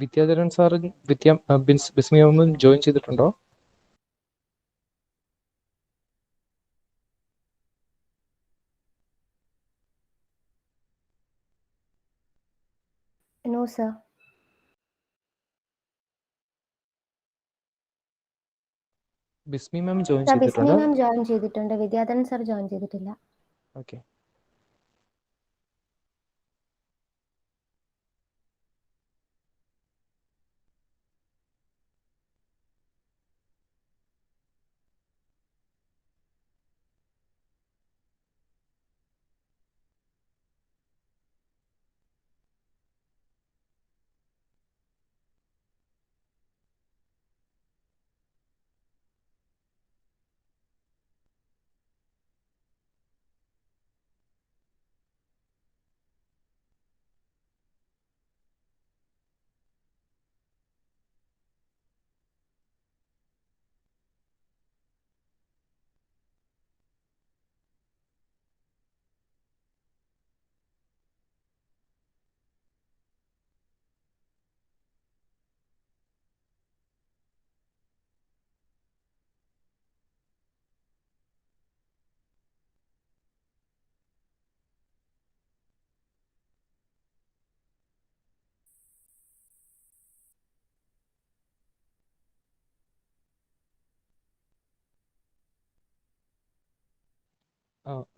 Vidyadharan sir ബിസ്മി ഒന്ന് join ചെയ്തിട്ടുണ്ടോ? No, sir. ബിസ്മി മാം join Sir, Bismi ചെയ്തിട്ടുണ്ട്. ma'am join ചെയ്തിട്ടുണ്ട്. വിദ്യാധരൻ sir join ചെയ്തിട്ടില്ല. ഓക്കെ.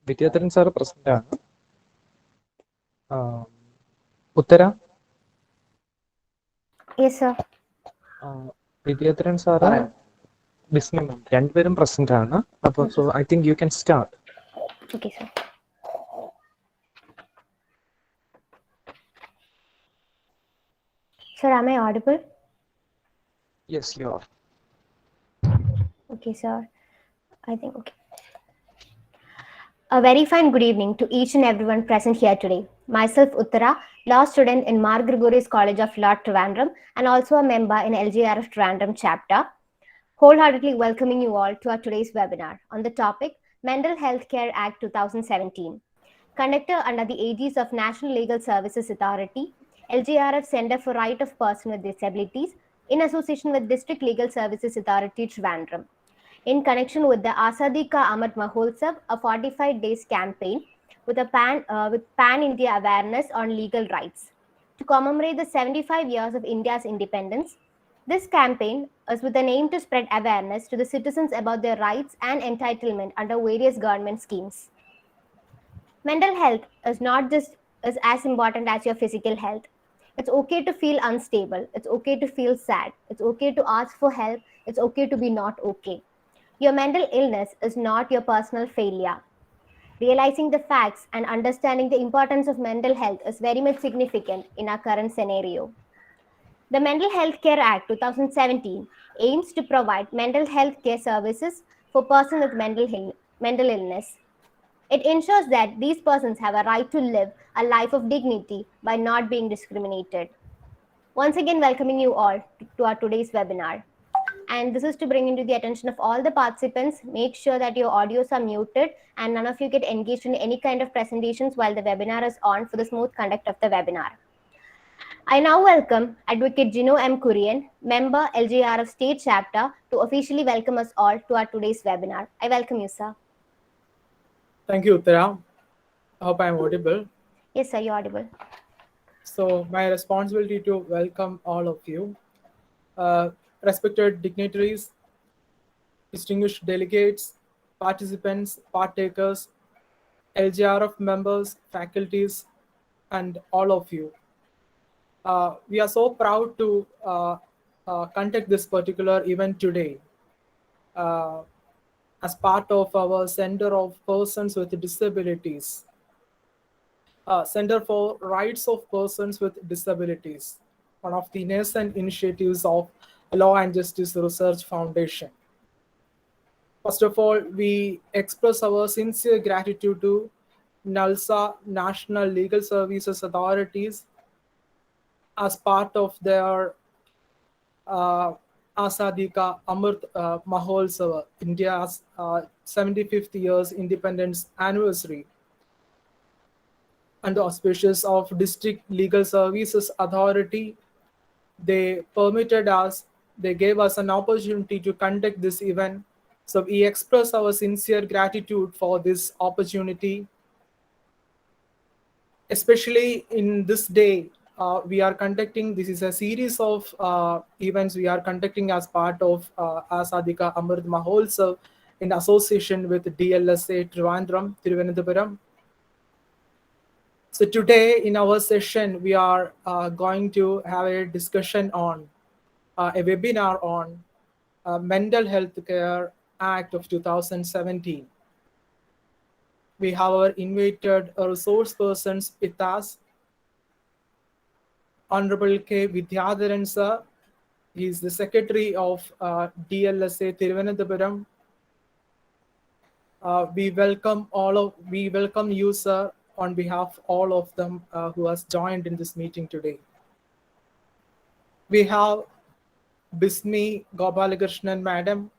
വിദ്യാധരൻ സാർ പ്രസന്റ് ആണ്. ഉത്തര? Yes, sir. വിദ്യാധരൻ സാറ്, ബിസ്മി മാം രണ്ടുപേരും പ്രസന്റ് ആണ്. അപ്പോൾ so I think you can start. Okay, sir. Sir, am I audible? Yes, you are. Okay, sir. I think okay. A very fine good evening to each and everyone present here today. Myself, Uttara, law student in Mar Gregorius College of Law, Trivandrum, and also a member in LGRF Trivandrum chapter, wholeheartedly welcoming you all to our today's webinar on the topic Mental Health Care Act 2017, conducted under the aegis of National Legal Services Authority, LGRF Center for Right of Person with Disabilities, in association with District Legal Services Authority, Trivandrum, in connection with the Azadi Ka Amrit Mahotsav, a 45 days campaign with pan-India awareness on legal rights. To commemorate the 75 years of India's independence, this campaign is with an aim to spread awareness to the citizens about their rights and entitlement under various government schemes. Mental health is not just is as important as your physical health. It's okay to feel unstable. It's okay to feel sad. It's okay to ask for help. It's okay to be not okay. Your mental illness is not your personal failure. Realizing the facts and understanding the importance of mental health is very much significant in our current scenario. The Mental Health Care Act 2017 aims to provide mental health care services for persons with mental illness. It ensures that these persons have a right to live a life of dignity by not being discriminated. Once again, welcoming you all to our today's webinar. And this is to bring into the attention of all the participants. Make sure that your audios are muted and none of you get engaged in any kind of presentations while the webinar is on for the smooth conduct of the webinar. I now welcome Advocate Gino M. Kurian, member LGRF State Chapter, to officially welcome us all to our today's webinar. I welcome you, sir. Thank you, Uttara. I hope I am audible. Yes, sir, you're audible. So, my responsibility to welcome all of you. Respected dignitaries, distinguished delegates, participants, partakers, LGRF members, faculties, and all of you. We are so proud to conduct this particular event today as part of our Center of Persons with Disabilities. Center for Rights of Persons with Disabilities, one of the nascent initiatives of Law and Justice Research Foundation. First of all, we express our sincere gratitude to NALSA, National Legal Services Authorities, as part of their Azadi Ka Amrit Mahotsav, India's 75th years independence anniversary, and the auspices of District Legal Services Authority they permitted us, they gave us an opportunity to conduct this event. So we express our sincere gratitude for this opportunity, especially in this day. We are conducting, this is a series of events we are conducting as part of Asadika Amrit Mahotsav in association with DLSA Trivandrum, Thiruvananthapuram. So today in our session, we are going to have a discussion on a webinar on Mental Health Care Act of 2017. We have our invited resource persons with us. Honorable K. Vidyadharan sir, he is the secretary of DLSA Thiruvananthapuram. We welcome you, sir, on behalf of all of them who has joined in this meeting today. We have Bismi Gopalakrishnan madam.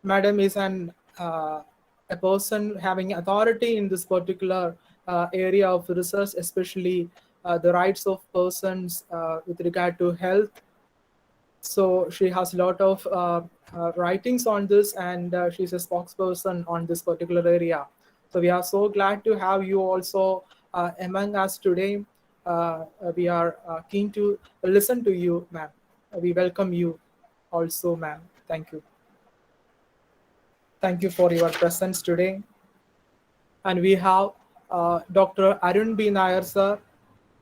Madam is a person having authority in this particular area of research, especially the rights of persons with regard to health. So she has a lot of writings on this, and she's a spokesperson on this particular area. So we are so glad to have you also among us today. We are keen to listen to you, ma'am. We welcome you also, ma'am. Thank you. Thank you for your presence today. And we have Dr. Arun B. Nair, sir,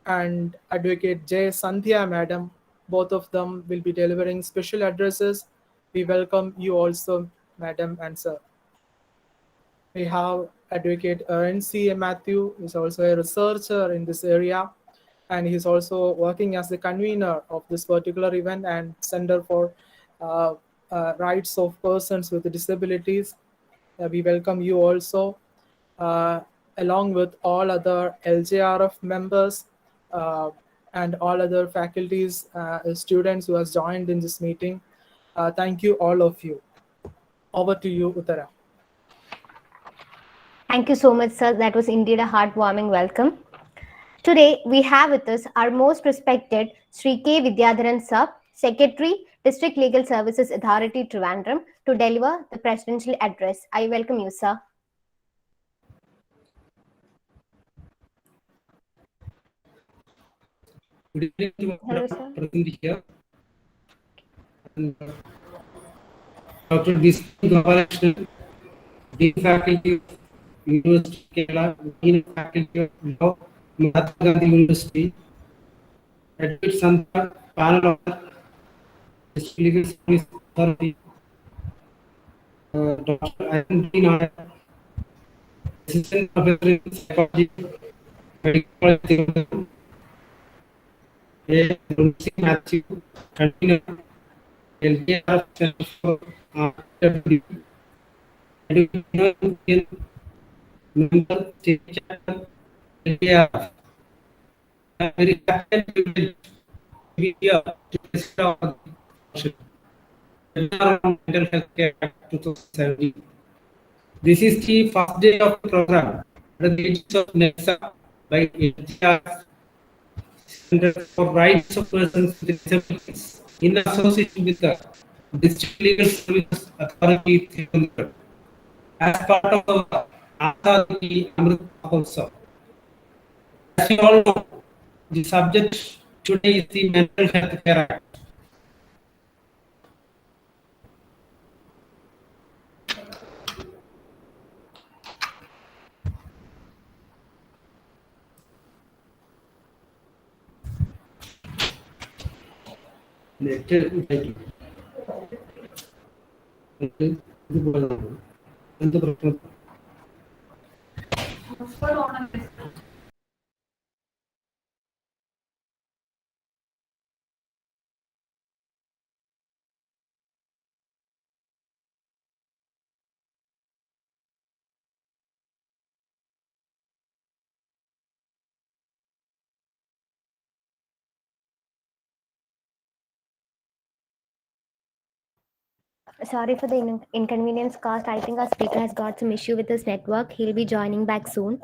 and Advocate J. Sandhya, madam. Both of them will be delivering special addresses. We welcome you also, madam and sir. We have Advocate N.C. Matthew, who is also a researcher in this area, and he's also working as the convener of this particular event and Center for Rights of Persons with Disabilities. We welcome you also, along with all other LJRF members and all other faculties, students who has joined in this meeting. Thank you, all of you. Over to you, Uttara. Thank you so much, sir. That was indeed a heartwarming welcome. Today, we have with us our most respected Sri K. Vidyadharan sir, Secretary, District Legal Services Authority, Trivandrum, to deliver the presidential address. I welcome you, sir. Good evening to Hello, all sir. present here. And, Dr. Bismi Gopalakrishnan, Dean Faculty of University of Kerala, Dean Faculty of Law, Mahatma Gandhi University, Advocate Sandhya, Panel of District Legal Service Authority, Dr. Arun B. Nair, Assistant Professor in Psychology, Medical College, Thiruvananthapuram, A. Arun C. Matthew, Convener, LJR Center for Active Education, member, state chapter, LJR. I'm very happy to be here to discuss on Mental Health Care Act 2017. This is the first day of the program under the aegis of NEXA by LJR Center for Rights of Persons with Disabilities in association with the District Legal Services Authority Thiruvananthapuram as part of our Asadika Amrit Mahotsav. As you all know, the subject today is the Mental Health Care Act. Sorry for the inconvenience caused. I think our speaker has got some issue with his network. He'll be joining back soon.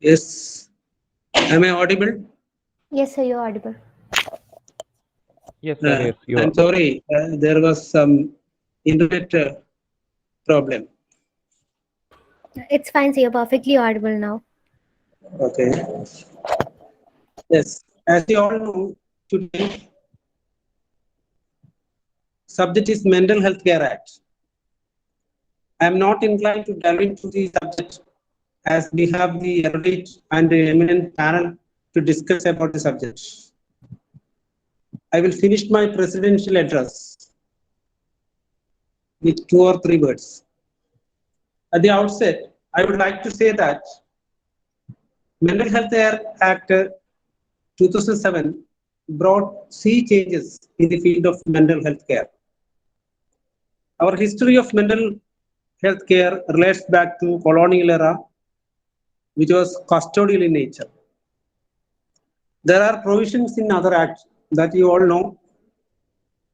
Yes. Am I audible? Yes, sir, you're audible. Yes, sir. Yes, you are. I'm sorry, there was some internet problem. It's fine, sir. You're perfectly audible now. Okay. Yes. As you all know, today subject is Mental Health Care Act. I am not inclined to delve into the subject as we have the erudite and eminent panel to discuss about the subject. I will finish my presidential address with 2 or 3 words. At the outset, I would like to say that Mental Health Care Act 2007 brought sea changes in the field of mental health care. Our history of mental health care relates back to colonial era, which was custodial in nature. There are provisions in other acts that you all know,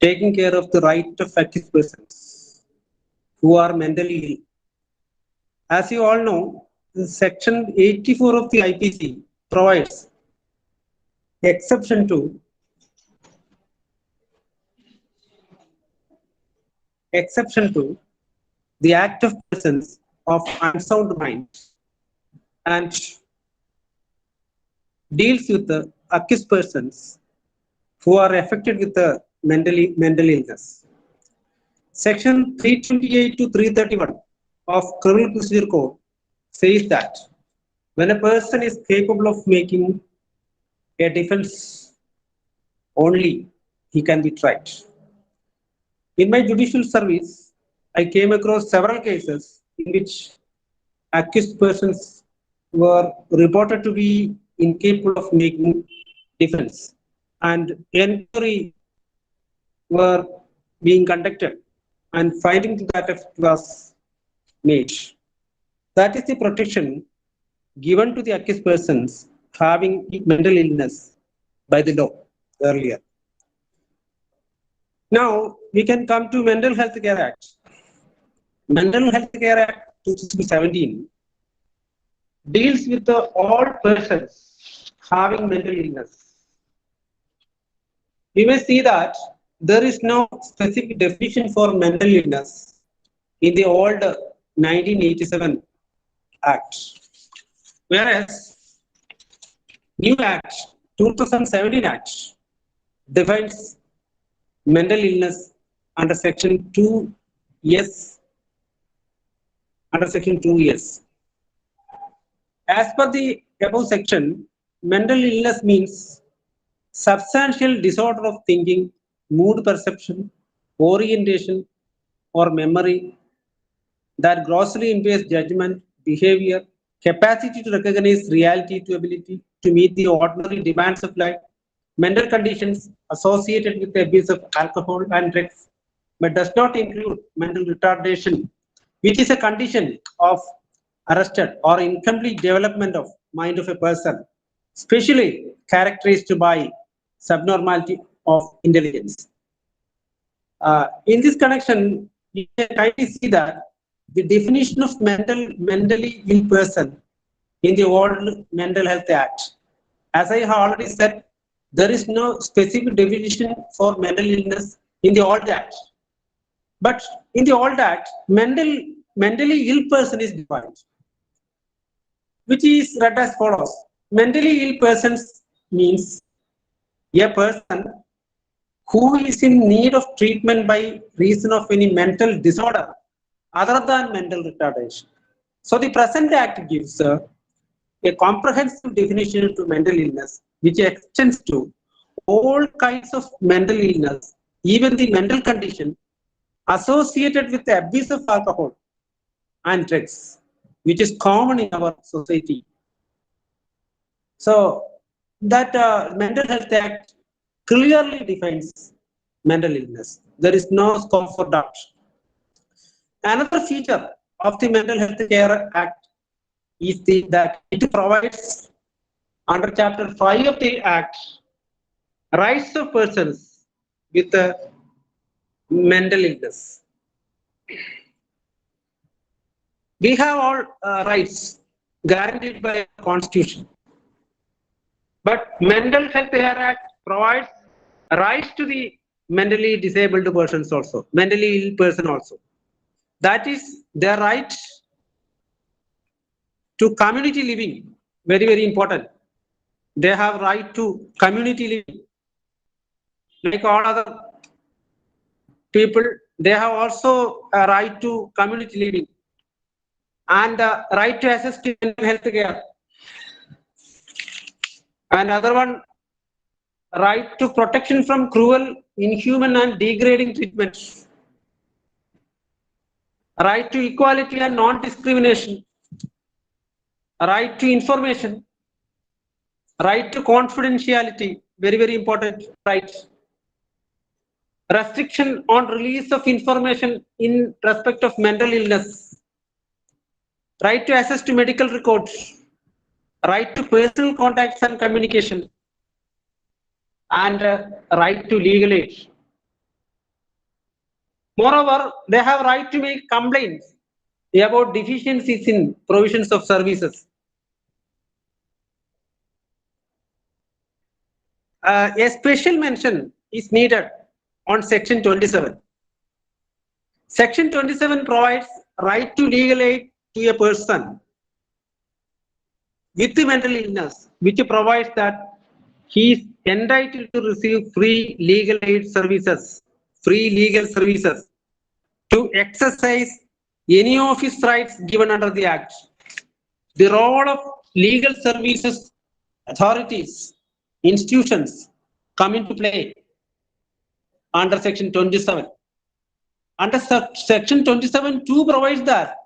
taking care of the right of accused persons who are mentally ill. As you all know, Section 84 of the IPC provides exception to the act of persons of unsound mind and deals with the accused persons who are affected with the mental illness. Section 328 to 331 of Criminal Procedure Code says that when a person is capable of making a defense only, he can be tried. In my judicial service, I came across several cases in which accused persons were reported to be incapable of making defense, and inquiry were being conducted and finding to that effect was made. That is the protection given to the accused persons having mental illness by the law earlier. Now we can come to Mental Health Care Act. Mental Health Care Act 2017 deals with all persons having mental illness. We may see that there is no specific definition for mental illness in the old 1987 Act, whereas new Act 2017 Act defines mental illness under Section 2S. Under Section 2S. As per the above section, mental illness means substantial disorder of thinking, mood perception, orientation, or memory that grossly impairs judgment, behavior, capacity to recognize reality, to ability to meet the ordinary demands of life, mental conditions associated with the abuse of alcohol and drugs, but does not include mental retardation, which is a condition of arrested or incomplete development of mind of a person, especially characterized by subnormality of intelligence. In this connection, you can kindly see that the definition of mentally ill person in the old Mental Health Act, as I have already said, there is no specific definition for mental illness in the old Act. But in the old Act, mentally ill person is defined, which is read as follows. Mentally ill persons means a person who is in need of treatment by reason of any mental disorder other than mental retardation. So the present act gives a comprehensive definition to mental illness, which extends to all kinds of mental illness, even the mental condition associated with the abuse of alcohol and drugs, which is common in our society. So that Mental Health Act clearly defines mental illness. There is no scope for doubt. Another feature of the Mental Health Care Act is that it provides under Chapter 5 of the Act rights of persons with a mental illness. We have all rights guaranteed by the Constitution. But Mental Health Care Act provides rights to the mentally disabled persons also, mentally ill person also. That is their right to community living, very, very important. They have right to community living. Like all other people, they have also a right to community living and right to access to mental health care. And other one, right to protection from cruel, inhuman and degrading treatments. Right to equality and non-discrimination. Right to information. Right to confidentiality, very, very important right. Restriction on release of information in respect of mental illness. Right to access to medical records. Right to personal contacts and communication. And right to legal aid. Moreover, they have right to make complaints about deficiencies in provisions of services. A special mention is needed on Section 27. Section 27 provides right to legal aid to a person with mental illness, which provides that he is entitled to receive free legal aid services, free legal services to exercise any of his rights given under the Act. The role of legal services authorities, institutions come into play under Section 27. Under Section 27(2) provides that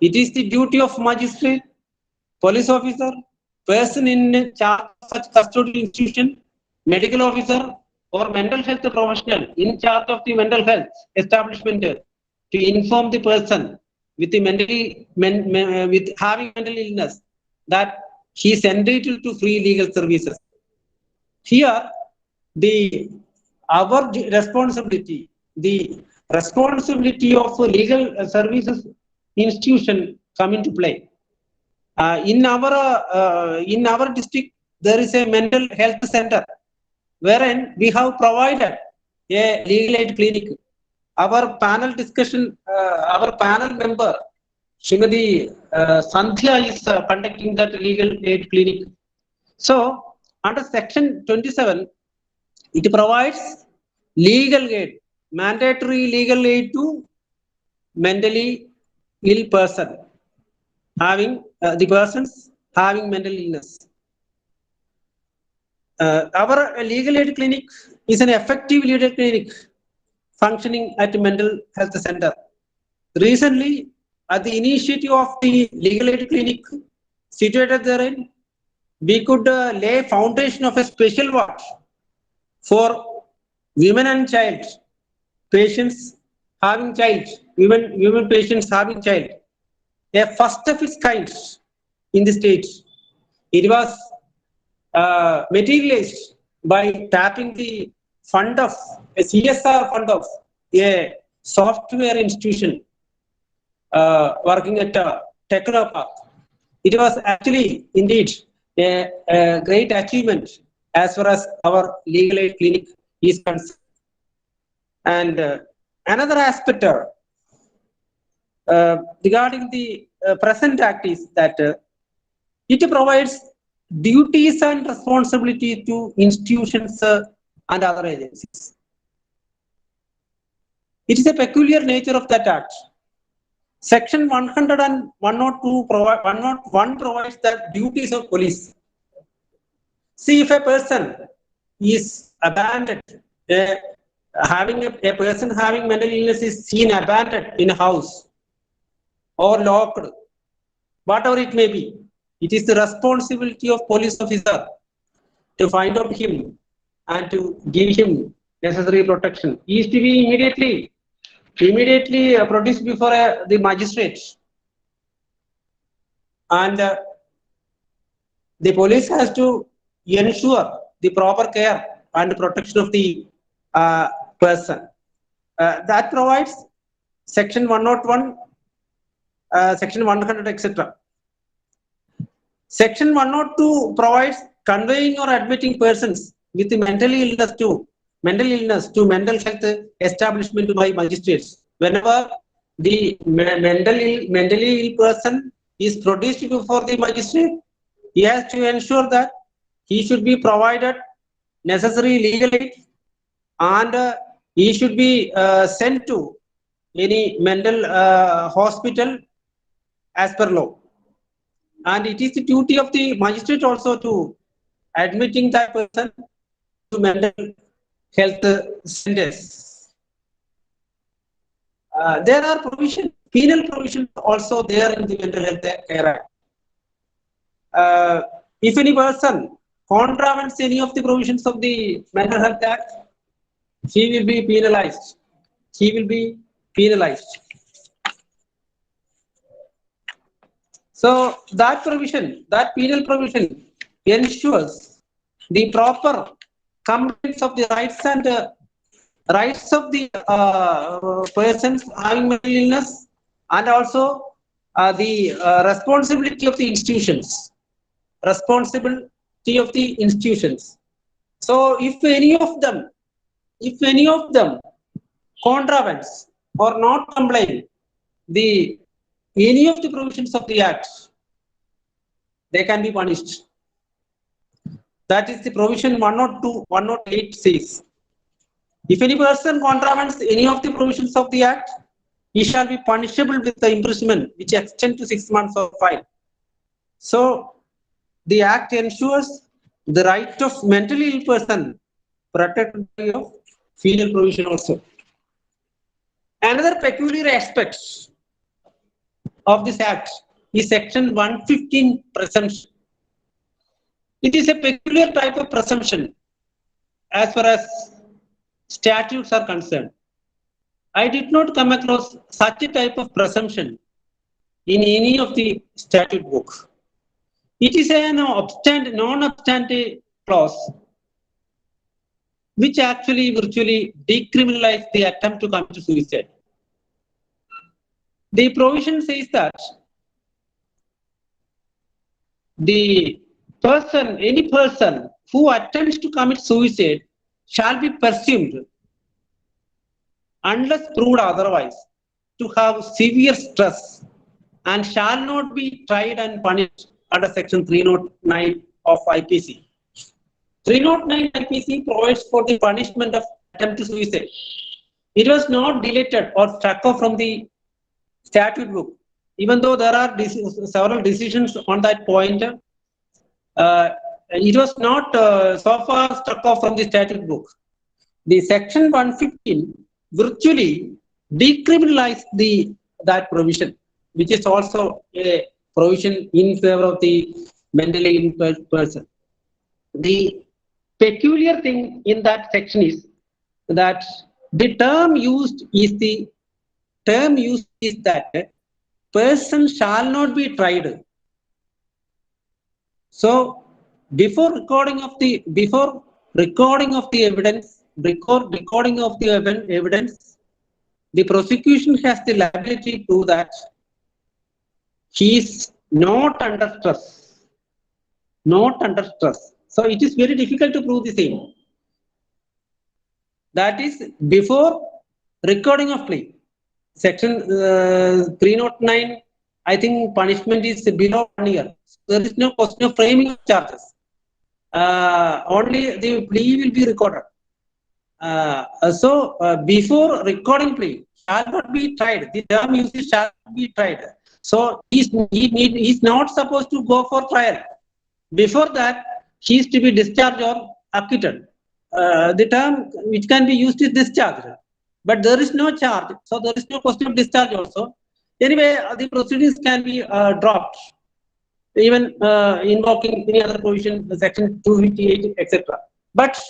it is the duty of magistrate, police officer, person in charge of such custodial institution, medical officer, or mental health professional in charge of the mental health establishment to inform the person with the with having mental illness that he is entitled to free legal services. Here, our responsibility, the responsibility of legal services institution come into play. In our district, there is a mental health center wherein we have provided a legal aid clinic. Our panel discussion, our panel member, Srimati Sandhya is conducting that legal aid clinic. So, under Section 27, it provides legal aid, mandatory legal aid to mentally ill person, having the persons having mental illness. Our legal aid clinic is an effective legal aid clinic functioning at a mental health center. Recently, at the initiative of the legal aid clinic situated therein, we could lay foundation of a special ward for women and child patients having child, women patients having child, a first of its kind in the state. It was materialized by tapping the fund of a CSR fund of a software institution working at Technopark. It was actually indeed a great achievement as far as our legal aid clinic is concerned. And another aspect regarding the present act is that it provides duties and responsibility to institutions and other agencies. It is a peculiar nature of that act. Section 100 and 102 101 provides the duties of police. See, if a person is abandoned, a person having mental illness is seen abandoned in a house or locked, whatever it may be, it is the responsibility of police officer to find out him and to give him necessary protection. He is to be immediately produced before the magistrate, and the police has to ensure the proper care and protection of the person. That provides Section 101, Section 100, etc. Section 102 provides conveying or admitting persons with mental illness to mental health establishment by magistrates. Whenever the mentally ill person is produced before the magistrate, he has to ensure that he should be provided necessary legal aid, and he should be sent to any mental hospital as per law. And it is the duty of the magistrate also to admitting that person to mental health centers. There are penal provisions also there in the Mental Health Care Act. If any person contravenes any of the provisions of the Mental Health Act, he will be penalized. He will be penalized. So that provision, that penal provision, ensures the proper compliance of the rights and rights of the persons having mental illness, and also the responsibility of the institutions. Responsibility of the institutions. So if any of them contravenes or not complying any of the provisions of the Act, they can be punished. That is the provision 102, 108 says. If any person contravenes any of the provisions of the Act, he shall be punishable with the imprisonment which extends to 6 months or fine. So the Act ensures the right of mentally ill person protected by a penal provision also. Another peculiar aspect of this Act is Section 115 presumption. It is a peculiar type of presumption as far as statutes are concerned. I did not come across such a type of presumption in any of the statute book. It is a non-obstante clause which actually virtually decriminalizes the attempt to commit suicide. The provision says that any person who attempts to commit suicide shall be presumed, unless proved otherwise, to have severe stress and shall not be tried and punished under Section 309 of IPC. 309 IPC provides for the punishment of attempt to suicide. It was not deleted or struck off from the statute book, even though there are several decisions on that point. It was not so far struck off from the statute book. The Section 115 virtually decriminalized that provision, which is also a provision in favor of the mentally ill person. The peculiar thing in that section is that the term used is that person shall not be tried. So before recording of the evidence, the prosecution has the liability to prove that he is not under stress. So it is very difficult to prove the same. That is before recording of plea. Section 309, I think punishment is below 1 year. There is no question of framing of charges. Only the plea will be recorded. So before recording plea shall not be tried. The term used shall not be tried. So he is not supposed to go for trial. Before that, he is to be discharged or acquitted. The term which can be used is discharged. But there is no charge. So there is no question of discharge also. Anyway, the proceedings can be dropped, even invoking any other provision, Section 258, etc. But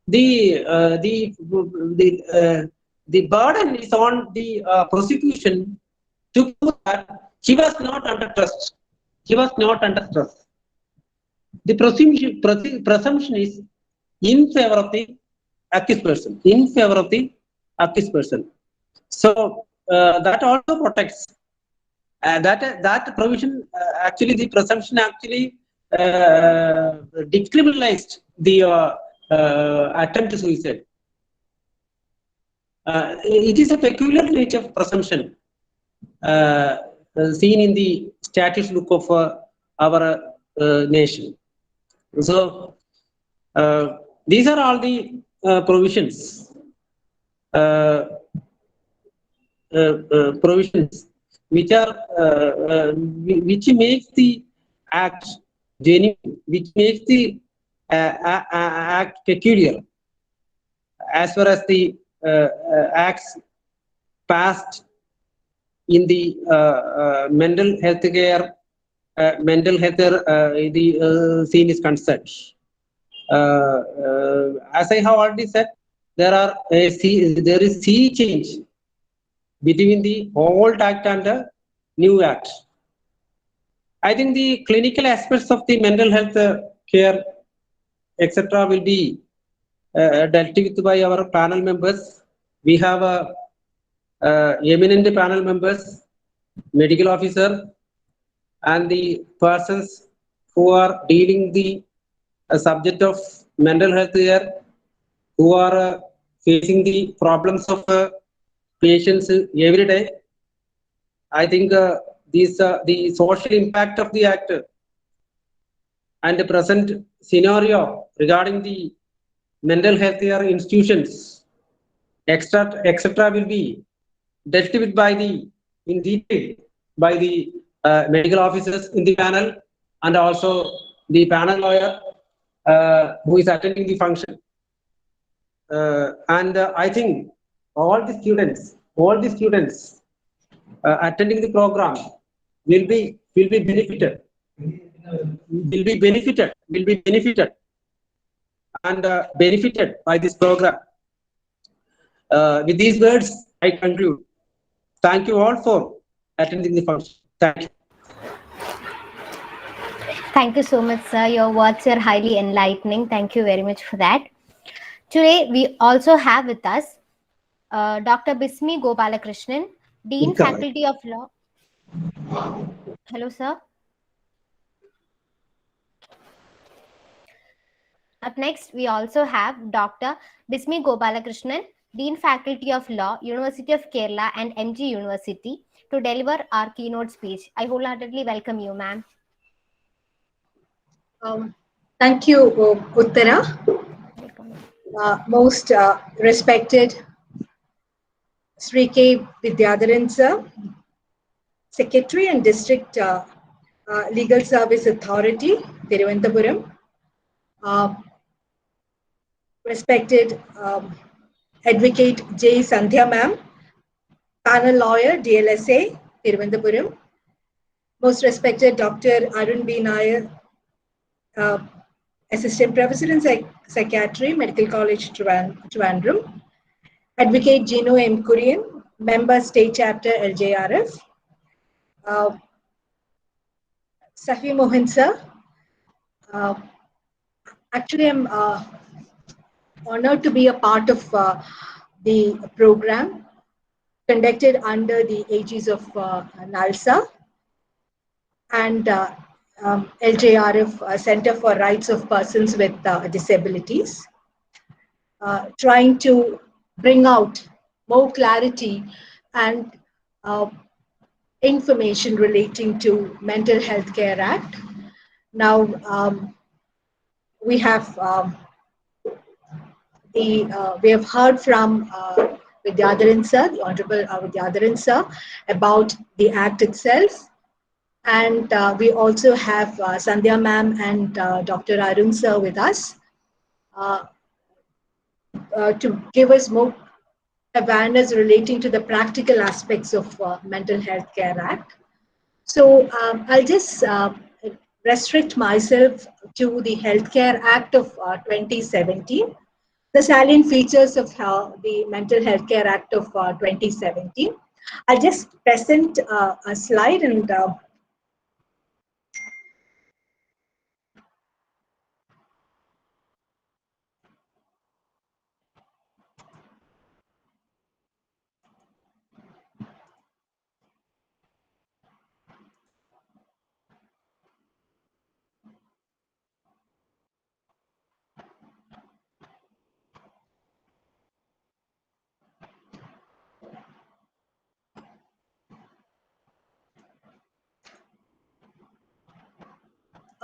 the burden is on the prosecution to prove that he was not under trust. The presumption is in favor of the accused person. So that also protects That provision actually the presumption actually decriminalized the attempt to suicide. It is a peculiar nature of presumption seen in the statutes book of our nation. So these are all the provisions provisions which are which makes the act genuine, which makes the act peculiar as far as the acts passed in the mental health care the scene is concerned. As I have already said, there is sea change between the old act and the new act. I think the clinical aspects of the mental health care, etc., will be dealt with by our panel members. We have eminent panel members, medical officer, and the persons who are dealing the subject of mental health care, who are facing the problems of patients every day. I think the social impact of the act and the present scenario regarding the mental health care institutions, etc., will be dealt with by the in detail by the medical officers in the panel and also the panel lawyer who is attending the function. And I think all the students attending the program will be benefited and benefited by this program. With these words, I conclude. Thank you all for attending the function. Thank you. Thank you so much, sir. Your words are highly enlightening. Thank you very much for that. Today, we also have with us Dr. Bismi Gopalakrishnan, Dean, Faculty of Law. Hello, sir. Up next, we also have Dr. Bismi Gopalakrishnan, Dean, Faculty of Law, University of Kerala and MG University, to deliver our keynote speech. I wholeheartedly welcome you, ma'am. Thank you, Uttara. Most respected Sri K. Vidyadharan sir, Secretary and District Legal Service Authority, Thiruvananthapuram. Respected Advocate J. Sandhya ma'am, Panel Lawyer, DLSA, Thiruvananthapuram. Most respected Dr. Arun B. Nair, Assistant Professor and Psychiatry, Medical College, Trivandrum. Advocate Gino M. Kurian, Member State Chapter, LJRF. Safi Mohan sir. Actually, I'm honored to be a part of the program conducted under the aegis of NALSA and LJRF, Center for Rights of Persons with Disabilities, trying to bring out more clarity and information relating to Mental Health Care Act. Now, we have heard from Vidyadharan sir, the Honorable Vidyadharan sir, about the Act itself. And we also have Sandhya ma'am and Dr. Arun sir with us to give us more awareness relating to the practical aspects of Mental Health Care Act. So I'll just restrict myself to the Healthcare Act of 2017, the salient features of the Mental Health Care Act of 2017. I'll just present a slide and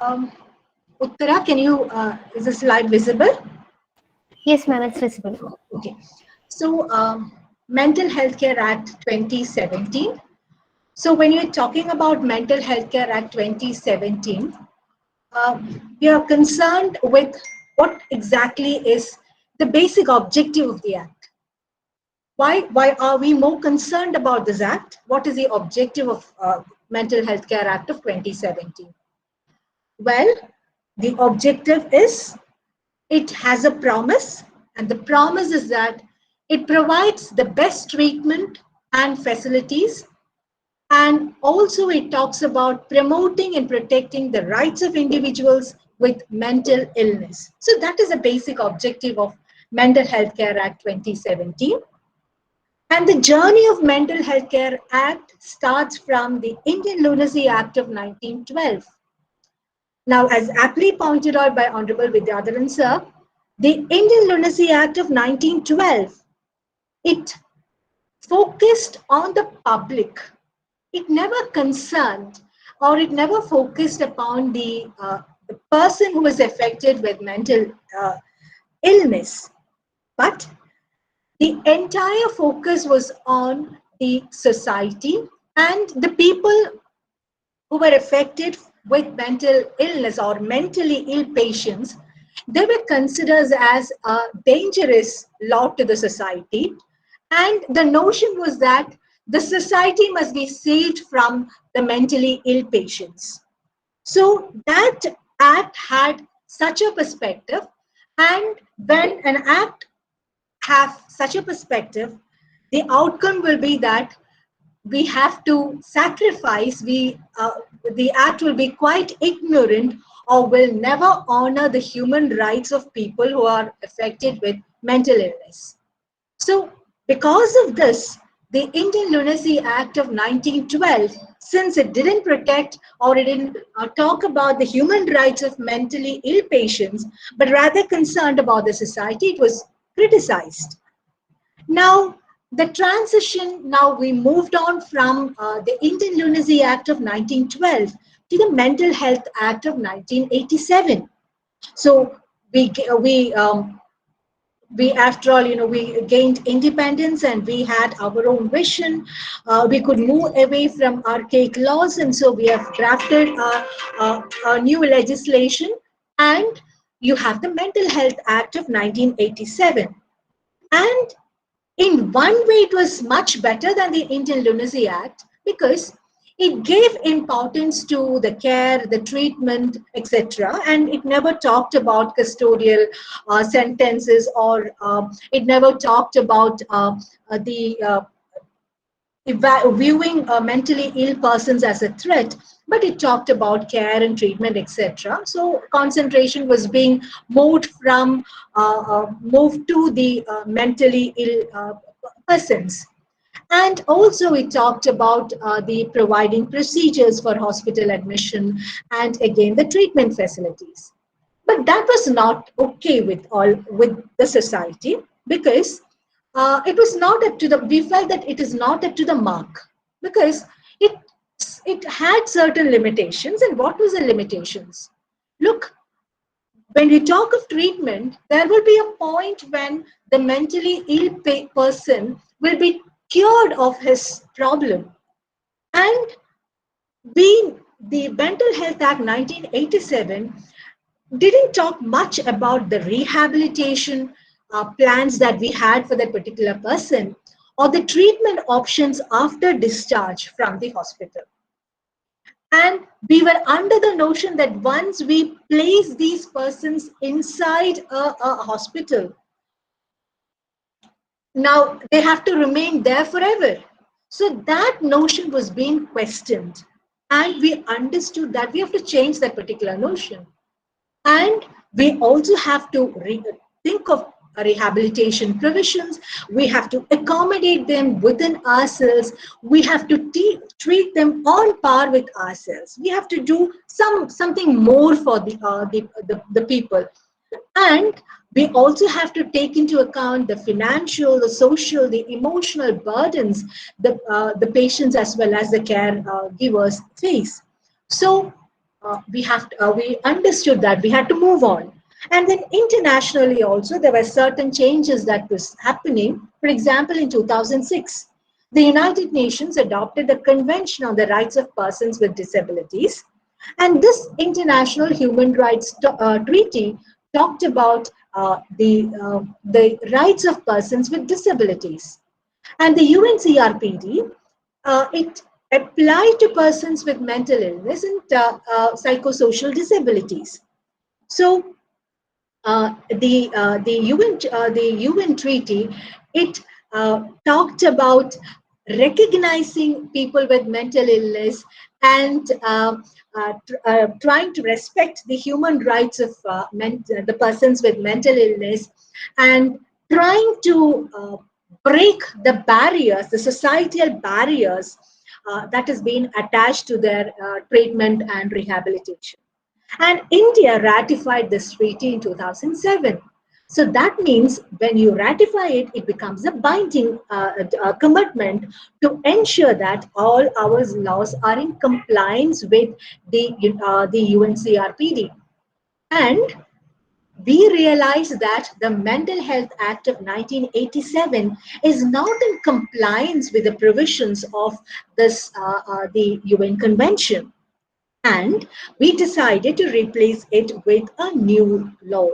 Uttara, can you, is the slide visible? Yes, ma'am, it's visible. Okay. So, Mental Healthcare Act 2017. So, when you're talking about Mental Healthcare Act 2017, we are concerned with what exactly is the basic objective of the act. Why are we more concerned about this act? What is the objective of Mental Healthcare Act of 2017? Well, the objective is it has a promise, and the promise is that it provides the best treatment and facilities, and also it talks about promoting and protecting the rights of individuals with mental illness. So that is a basic objective of Mental Health Care Act 2017. And the journey of Mental Health Care Act starts from the Indian Lunacy Act of 1912. Now, as aptly pointed out by Honorable Vidyadharan sir, the Indian Lunacy Act of 1912, it focused on the public. It never concerned or it never focused upon the person who was affected with mental illness. But the entire focus was on the society and the people who were affected with mental illness or mentally ill patients. They were considered as a dangerous lot to the society. And the notion was that the society must be saved from the mentally ill patients. So that act had such a perspective. And when an act has such a perspective, the outcome will be that we have to sacrifice, the act will be quite ignorant or will never honor the human rights of people who are affected with mental illness. So because of this, the Indian Lunacy Act of 1912, since it didn't protect or it didn't talk about the human rights of mentally ill patients, but rather concerned about the society, it was criticized. Now, the transition, now we moved on from the Indian Lunacy Act of 1912 to the Mental Health Act of 1987. So we after all, we gained independence and we had our own vision. We could move away from archaic laws, and so we have drafted a new legislation, and you have the Mental Health Act of 1987. And in one way, it was much better than the Indian Lunacy Act because it gave importance to the care, the treatment, etc. And it never talked about custodial sentences, or it never talked about viewing mentally ill persons as a threat, but it talked about care and treatment, etc. So concentration was being moved from moved to the mentally ill persons. And also it talked about the providing procedures for hospital admission and again the treatment facilities. But that was not okay with the society because it was not up to we felt that it is not up to the mark because it had certain limitations. And what was the limitations? Look, when we talk of treatment, there will be a point when the mentally ill person will be cured of his problem. And the Mental Health Act 1987 didn't talk much about the rehabilitation plans that we had for that particular person or the treatment options after discharge from the hospital. And we were under the notion that once we place these persons inside a hospital, now they have to remain there forever. So that notion was being questioned. And we understood that we have to change that particular notion. And we also have to think of rehabilitation provisions. We have to accommodate them within ourselves. We have to treat them on par with ourselves. We have to do something more for the people. And we also have to take into account the financial, the social, the emotional burdens the patients as well as the caregivers face. So we understood that we had to move on. And then internationally also, there were certain changes that was happening. For example, in 2006, the United Nations adopted the Convention on the Rights of Persons with Disabilities. And this international human rights treaty talked about the rights of persons with disabilities. And the UNCRPD, it applied to persons with mental illness and psychosocial disabilities. So the UN treaty, it talked about recognizing people with mental illness and trying to respect the human rights of the persons with mental illness, and trying to break the barriers, the societal barriers that has been attached to their treatment and rehabilitation. And India ratified this treaty in 2007. So that means when you ratify it, it becomes a binding commitment to ensure that all our laws are in compliance with the UNCRPD. And we realize that the Mental Health Act of 1987 is not in compliance with the provisions of this the UN Convention. And we decided to replace it with a new law.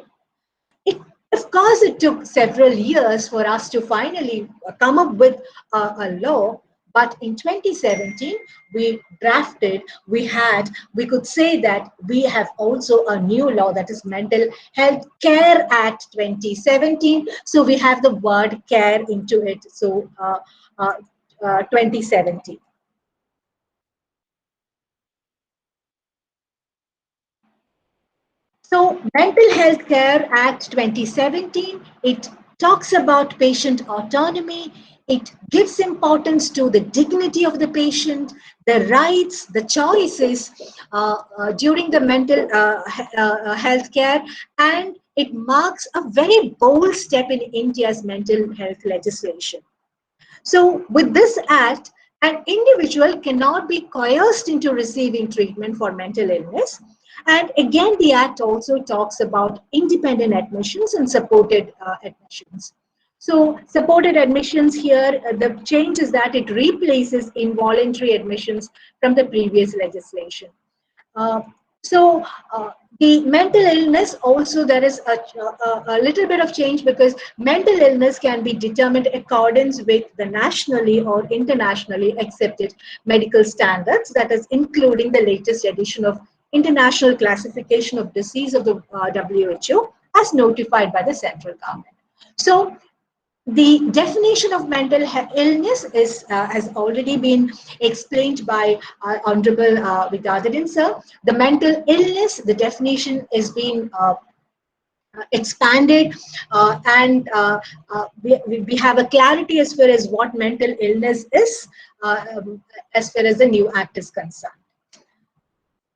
Of course, it took several years for us to finally come up with a law, but in 2017, we could say that we have also a new law, that is Mental Health Care Act 2017. So we have the word care into it. So 2017. So Mental Health Care Act 2017, it talks about patient autonomy. It gives importance to the dignity of the patient, the rights, the choices during the mental health care, and it marks a very bold step in India's mental health legislation. So with this act, an individual cannot be coerced into receiving treatment for mental illness. And again, the Act also talks about independent admissions and supported admissions. So supported admissions here, the change is that it replaces involuntary admissions from the previous legislation. The mental illness also, there is a little bit of change, because mental illness can be determined in accordance with the nationally or internationally accepted medical standards, that is including the latest edition of International Classification of Disease of the WHO as notified by the central government. So the definition of mental illness is has already been explained by Honorable Vidadharan sir. The mental illness, the definition is being expanded, and we have a clarity as far as what mental illness is, as far as the new act is concerned.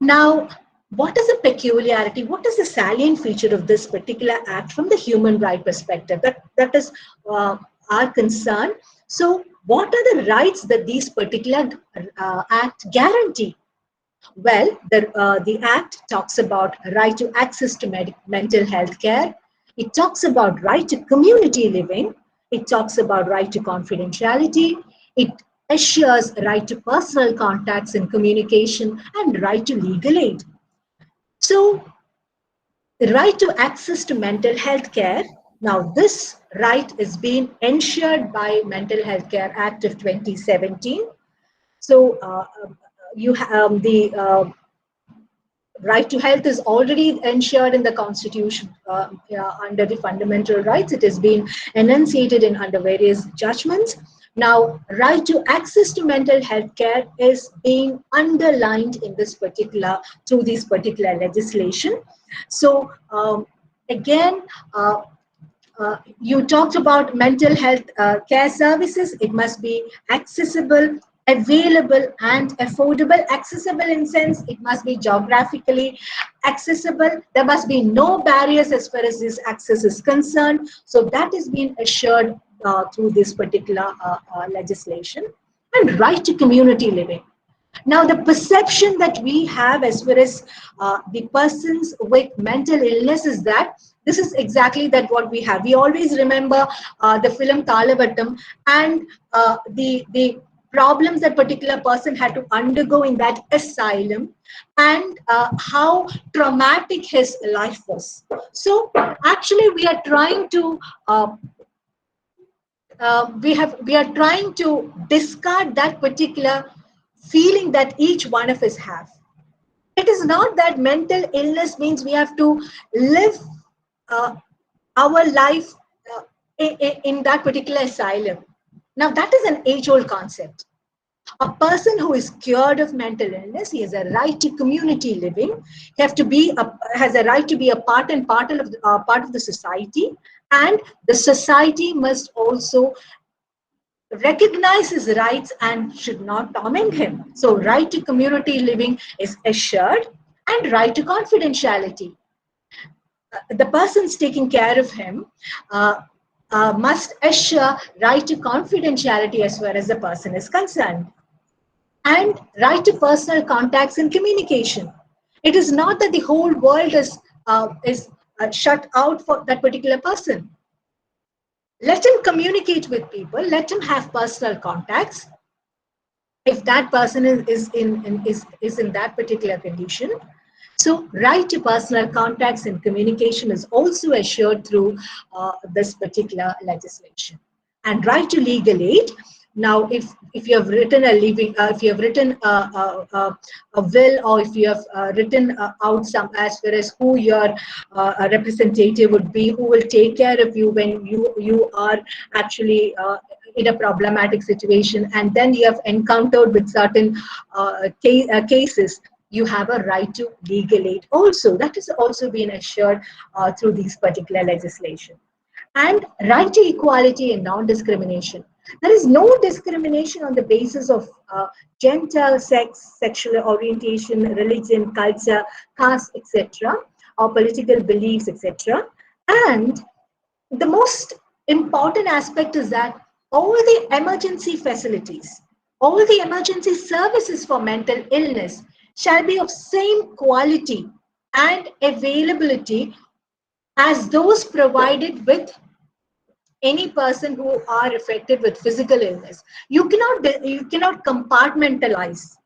Now, what is the peculiarity? What is the salient feature of this particular act from the human right perspective? That is our concern. So, what are the rights that these particular act guarantee? Well, the act talks about right to access to mental health care. It talks about right to community living. It talks about right to confidentiality. It assures right to personal contacts and communication, and right to legal aid. So, the right to access to mental health care, now this right is being ensured by Mental Health Care Act of 2017. So, you have the right to health is already ensured in the Constitution under the fundamental rights. It has been enunciated in under various judgments. Now, right to access to mental health care is being underlined in this particular, through this particular legislation. So, again, you talked about mental health care services. It must be accessible, available, and affordable. Accessible in sense, it must be geographically accessible. There must be no barriers as far as this access is concerned. So that is being assured through this particular legislation. And right to community living. Now, the perception that we have as far as the persons with mental illness is that this is exactly that what we have. We always remember the film Kalavattam and the problems that particular person had to undergo in that asylum, and how traumatic his life was. So actually we are trying to we are trying to discard that particular feeling that each one of us have. It is not that mental illness means we have to live uh, our life in that particular asylum. Now that is an age-old concept. A person who is cured of mental illness, he has a right to community living. He has a right to be a part and part of the society, and the society must also recognize his rights and should not torment him. So right to community living is assured, and right to confidentiality. The persons taking care of him must assure right to confidentiality as far as the person is concerned, and right to personal contacts and communication. It is not that the whole world is shut out for that particular person. Let him communicate with people, let him have personal contacts. If that person is in that particular condition, so right to personal contacts and communication is also assured through this particular legislation. And right to legal aid. Now, if you have written a living, if you have written a will, or if you have written out some as far as who your representative would be, who will take care of you when you are actually in a problematic situation, and then you have encountered with certain cases, you have a right to legal aid also. That is also been assured through these particular legislation. And right to equality and non-discrimination. There is no discrimination on the basis of gender, sex, sexual orientation, religion, culture, caste, etc., or political beliefs, etc. And the most important aspect is that all the emergency facilities, all the emergency services for mental illness shall be of same quality and availability as those provided with any person who are affected with physical illness. You cannot compartmentalize.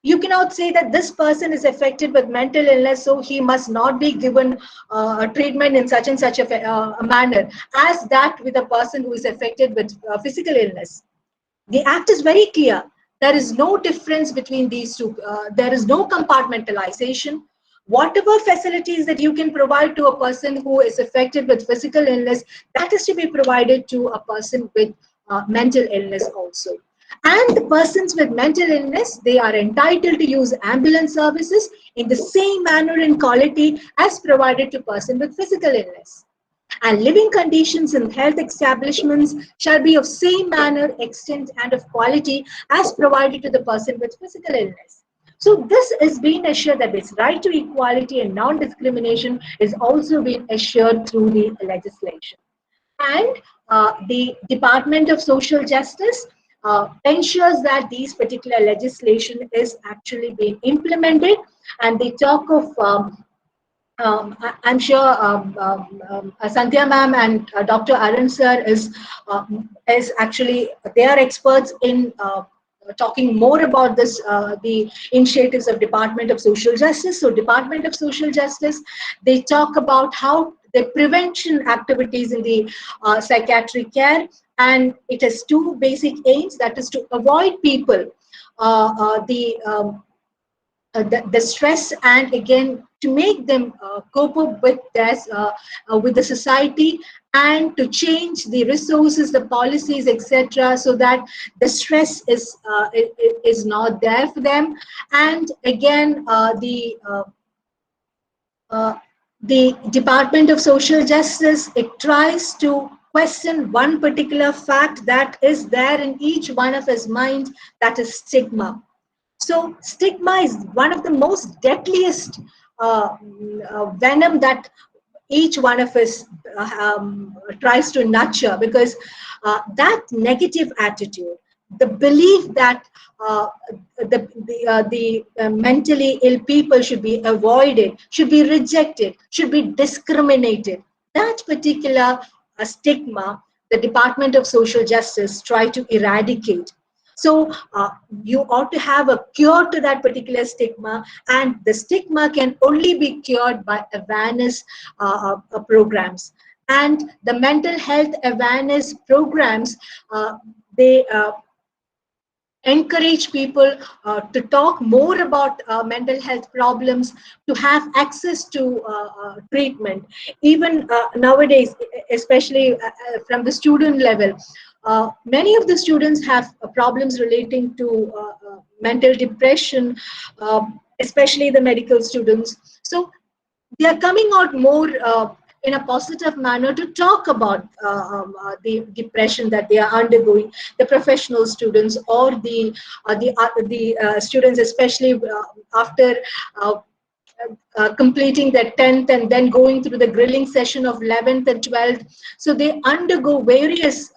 You cannot say that this person is affected with mental illness, so he must not be given a treatment in such and such a manner as that with a person who is affected with physical illness. The act is very clear. There is no difference between these two. There is no compartmentalization. Whatever facilities that you can provide to a person who is affected with physical illness, that is to be provided to a person with mental illness also. And the persons with mental illness, they are entitled to use ambulance services in the same manner and quality as provided to person with physical illness. And living conditions in health establishments shall be of same manner, extent, and of quality as provided to the person with physical illness. So this is being assured that this right to equality and non-discrimination is also being assured through the legislation. And the Department of Social Justice ensures that these particular legislation is actually being implemented. And they talk of I'm sure Sandhya ma'am and Dr. Arun sir is actually, they are experts in talking more about this, the initiatives of Department of Social Justice. So Department of Social Justice, they talk about how the prevention activities in the psychiatric care, and it has two basic aims, that is to avoid people the stress, and again to make them cope up with this with the society, and to change the resources, the policies, etc., so that the stress is not there for them. And again the Department of Social Justice, it tries to question one particular fact that is there in each one of his mind, that is stigma. So stigma is one of the most deadliest venom that each one of us tries to nurture, because that negative attitude, the belief that the mentally ill people should be avoided, should be rejected, should be discriminated. That particular stigma, the Department of Social Justice try to eradicate. So you ought to have a cure to that particular stigma, and the stigma can only be cured by awareness programs. And the mental health awareness programs, they encourage people to talk more about mental health problems, to have access to treatment. Even nowadays, especially from the student level, many of the students have problems relating to mental depression, especially the medical students. So they are coming out more in a positive manner to talk about the depression that they are undergoing. The professional students, or the students, especially after completing their 10th and then going through the grilling session of 11th and 12th. So they undergo various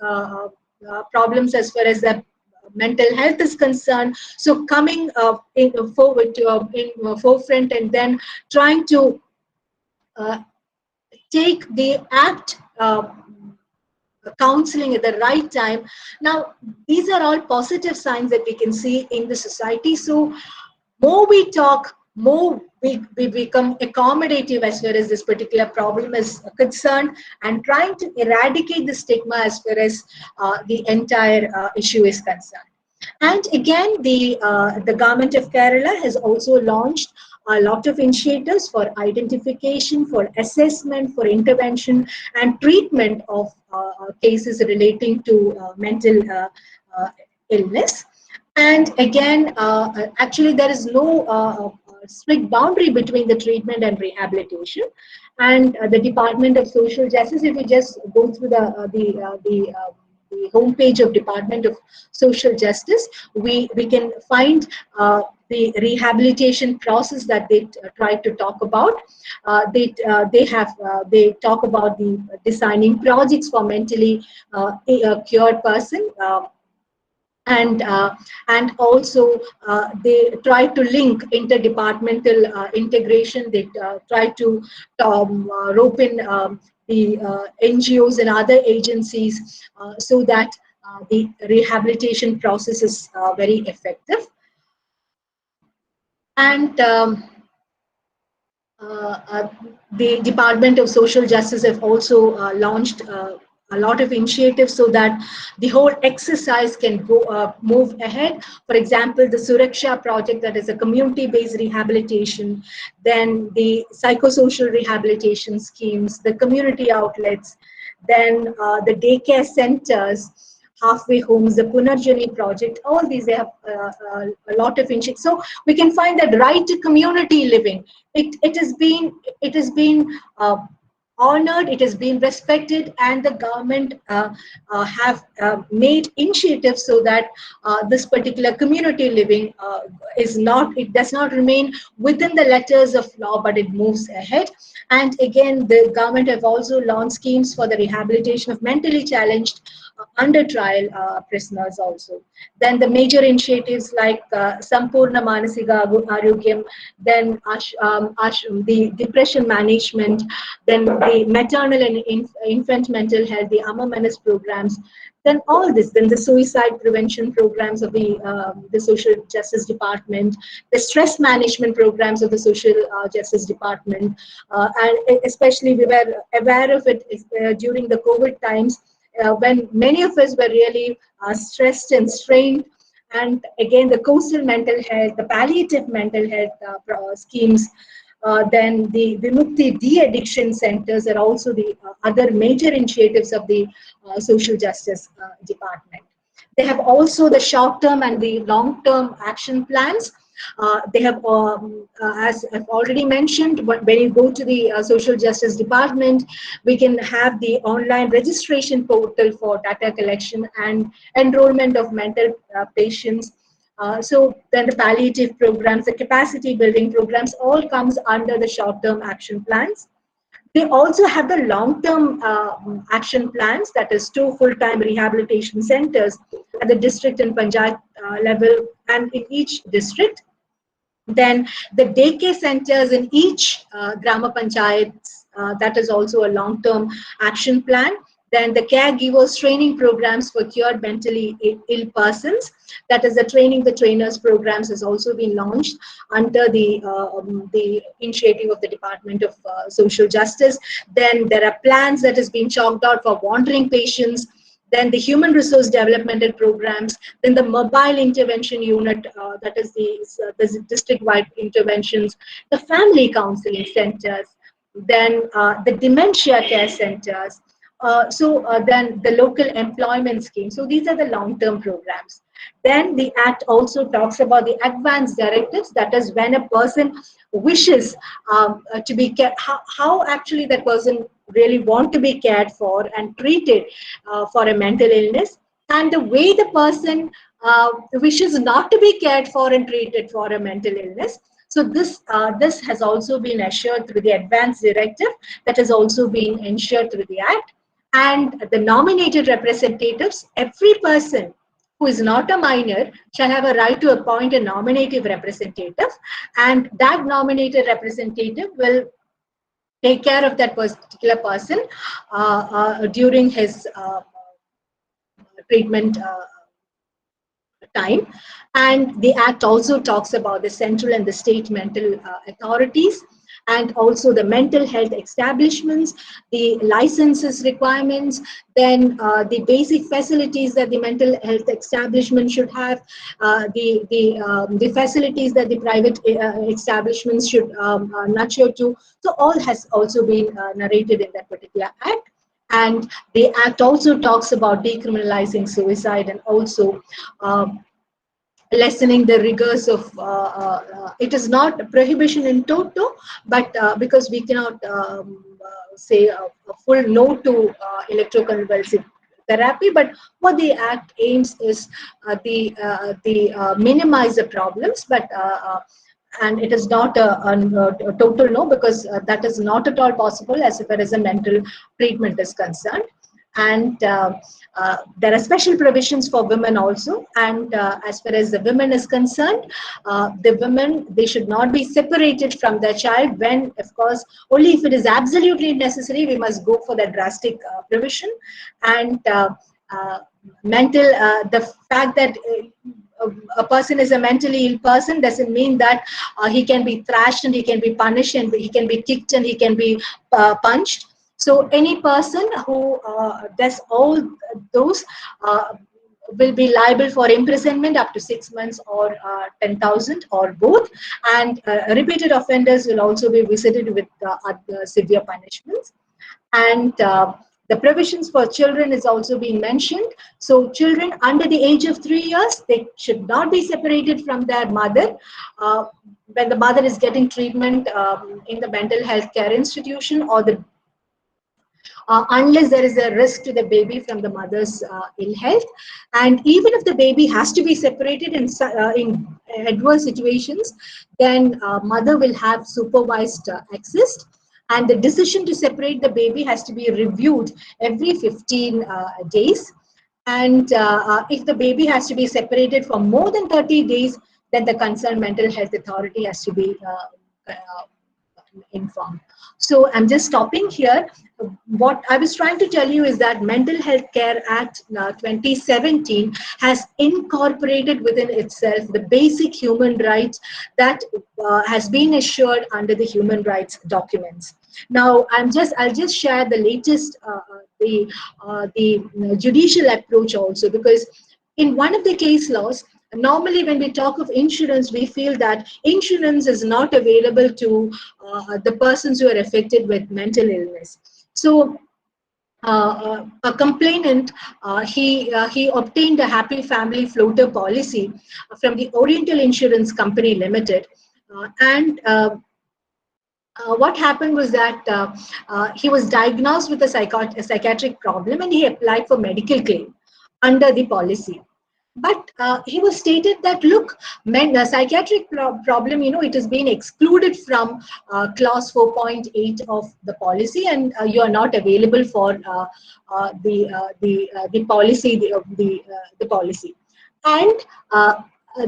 problems as far as their mental health is concerned. So coming forward to in forefront, and then trying to take the act counseling at the right time. Now, these are all positive signs that we can see in the society. So more we talk, more we become accommodative as far as this particular problem is concerned, and trying to eradicate the stigma as far as the entire issue is concerned. And again, the government of Kerala has also launched a lot of initiatives for identification, for assessment, for intervention and treatment of cases relating to mental illness. And again, actually, there is no strict boundary between the treatment and rehabilitation. And the Department of Social Justice, if you just go through the homepage of Department of Social Justice, we can find the rehabilitation process that they try to talk about. They talk about the designing projects for mentally cured person. And also they try to link interdepartmental integration. They try to rope in the NGOs and other agencies so that the rehabilitation process is very effective. And the Department of Social Justice have also launched a lot of initiatives so that the whole exercise can go move ahead. For example, the Suraksha project, that is a community-based rehabilitation, then the psychosocial rehabilitation schemes, the community outlets, then the daycare centers, halfway homes, the Punarjani project, all these, they have a lot of initiatives. So we can find that right to community living, it has been honored, it has been respected, and the government have made initiatives so that this particular community living it does not remain within the letters of law, but it moves ahead. And again, the government have also launched schemes for the rehabilitation of mentally challenged under trial prisoners also. Then the major initiatives like Sampurna Manasiga Arogyam, then the depression management, then the maternal and infant mental health, the Amma Manas programs, then all this, then the suicide prevention programs of the Social Justice Department, the stress management programs of the Social Justice Department, and especially we were aware of it during the COVID times, when many of us were really stressed and strained. And again, the coastal mental health, the palliative mental health schemes, then the Vimukti de-addiction centers are also the other major initiatives of the Social Justice Department. They have also the short-term and the long-term action plans. They have, as I've already mentioned, when you go to the Social Justice Department, we can have the online registration portal for data collection and enrollment of mental patients. So then the palliative programs, the capacity building programs, all comes under the short-term action plans. They also have the long-term action plans, that is 2 full-time rehabilitation centers at the district and panchayat level and in each district. Then the daycare centers in each Grama Panchayats, that is also a long-term action plan. Then the caregivers training programs for cured mentally ill persons, that is the training the trainers programs, has also been launched under the initiative of the Department of Social Justice. Then there are plans that has been chalked out for wandering patients. Then the human resource developmental programs, then the mobile intervention unit, that is the district-wide interventions, the family counseling centers, then the dementia care centers, then the local employment scheme. So these are the long-term programs. Then the Act also talks about the advance directives, that is when a person wishes to be cared, how actually that person really want to be cared for and treated for a mental illness, and the way the person wishes not to be cared for and treated for a mental illness. So this has also been assured through the advance directive, that has also been ensured through the Act. And the nominated representatives, every person who is not a minor shall have a right to appoint a nominative representative, and that nominated representative will take care of that particular person during his treatment time. And the Act also talks about the central and the state mental authorities, and also the mental health establishments, the licenses requirements, then the basic facilities that the mental health establishment should have, the facilities that the private establishments should nurture to. So all has also been narrated in that particular Act. And the Act also talks about decriminalizing suicide, and also lessening the rigors of it is not a prohibition in toto, but because we cannot say a full no to electroconvulsive therapy, but what the Act aims is the minimize the problems, but and it is not a total no, because that is not at all possible as far as a mental treatment is concerned. And there are special provisions for women also. And as far as the women is concerned, the women, they should not be separated from their child, when, of course, only if it is absolutely necessary, we must go for the drastic provision. And the fact that a person is a mentally ill person doesn't mean that he can be thrashed and he can be punished and he can be kicked and he can be punched. So any person who does all those will be liable for imprisonment up to 6 months or 10,000 or both. And repeated offenders will also be visited with severe punishments. And the provisions for children is also being mentioned. So children under the age of 3 years, they should not be separated from their mother when the mother is getting treatment in the mental health care institution, or the unless there is a risk to the baby from the mother's ill health. And even if the baby has to be separated in adverse situations, then mother will have supervised access. And the decision to separate the baby has to be reviewed every 15 days. And if the baby has to be separated for more than 30 days, then the concerned mental health authority has to be informed. So I'm just stopping here. What I was trying to tell you is that Mental Health Care Act 2017 has incorporated within itself the basic human rights that has been assured under the human rights documents. Now, I'll just share the latest, the judicial approach also, because in one of the case laws, normally when we talk of insurance, we feel that insurance is not available to the persons who are affected with mental illness. So a complainant, he obtained a Happy Family Floater policy from the Oriental Insurance Company Limited. What happened was that he was diagnosed with a psychiatric problem, and he applied for medical claim under the policy. But he was stated that, look, psychiatric problem, it has been excluded from clause 4.8 of the policy, and you are not available for the policy, the policy. And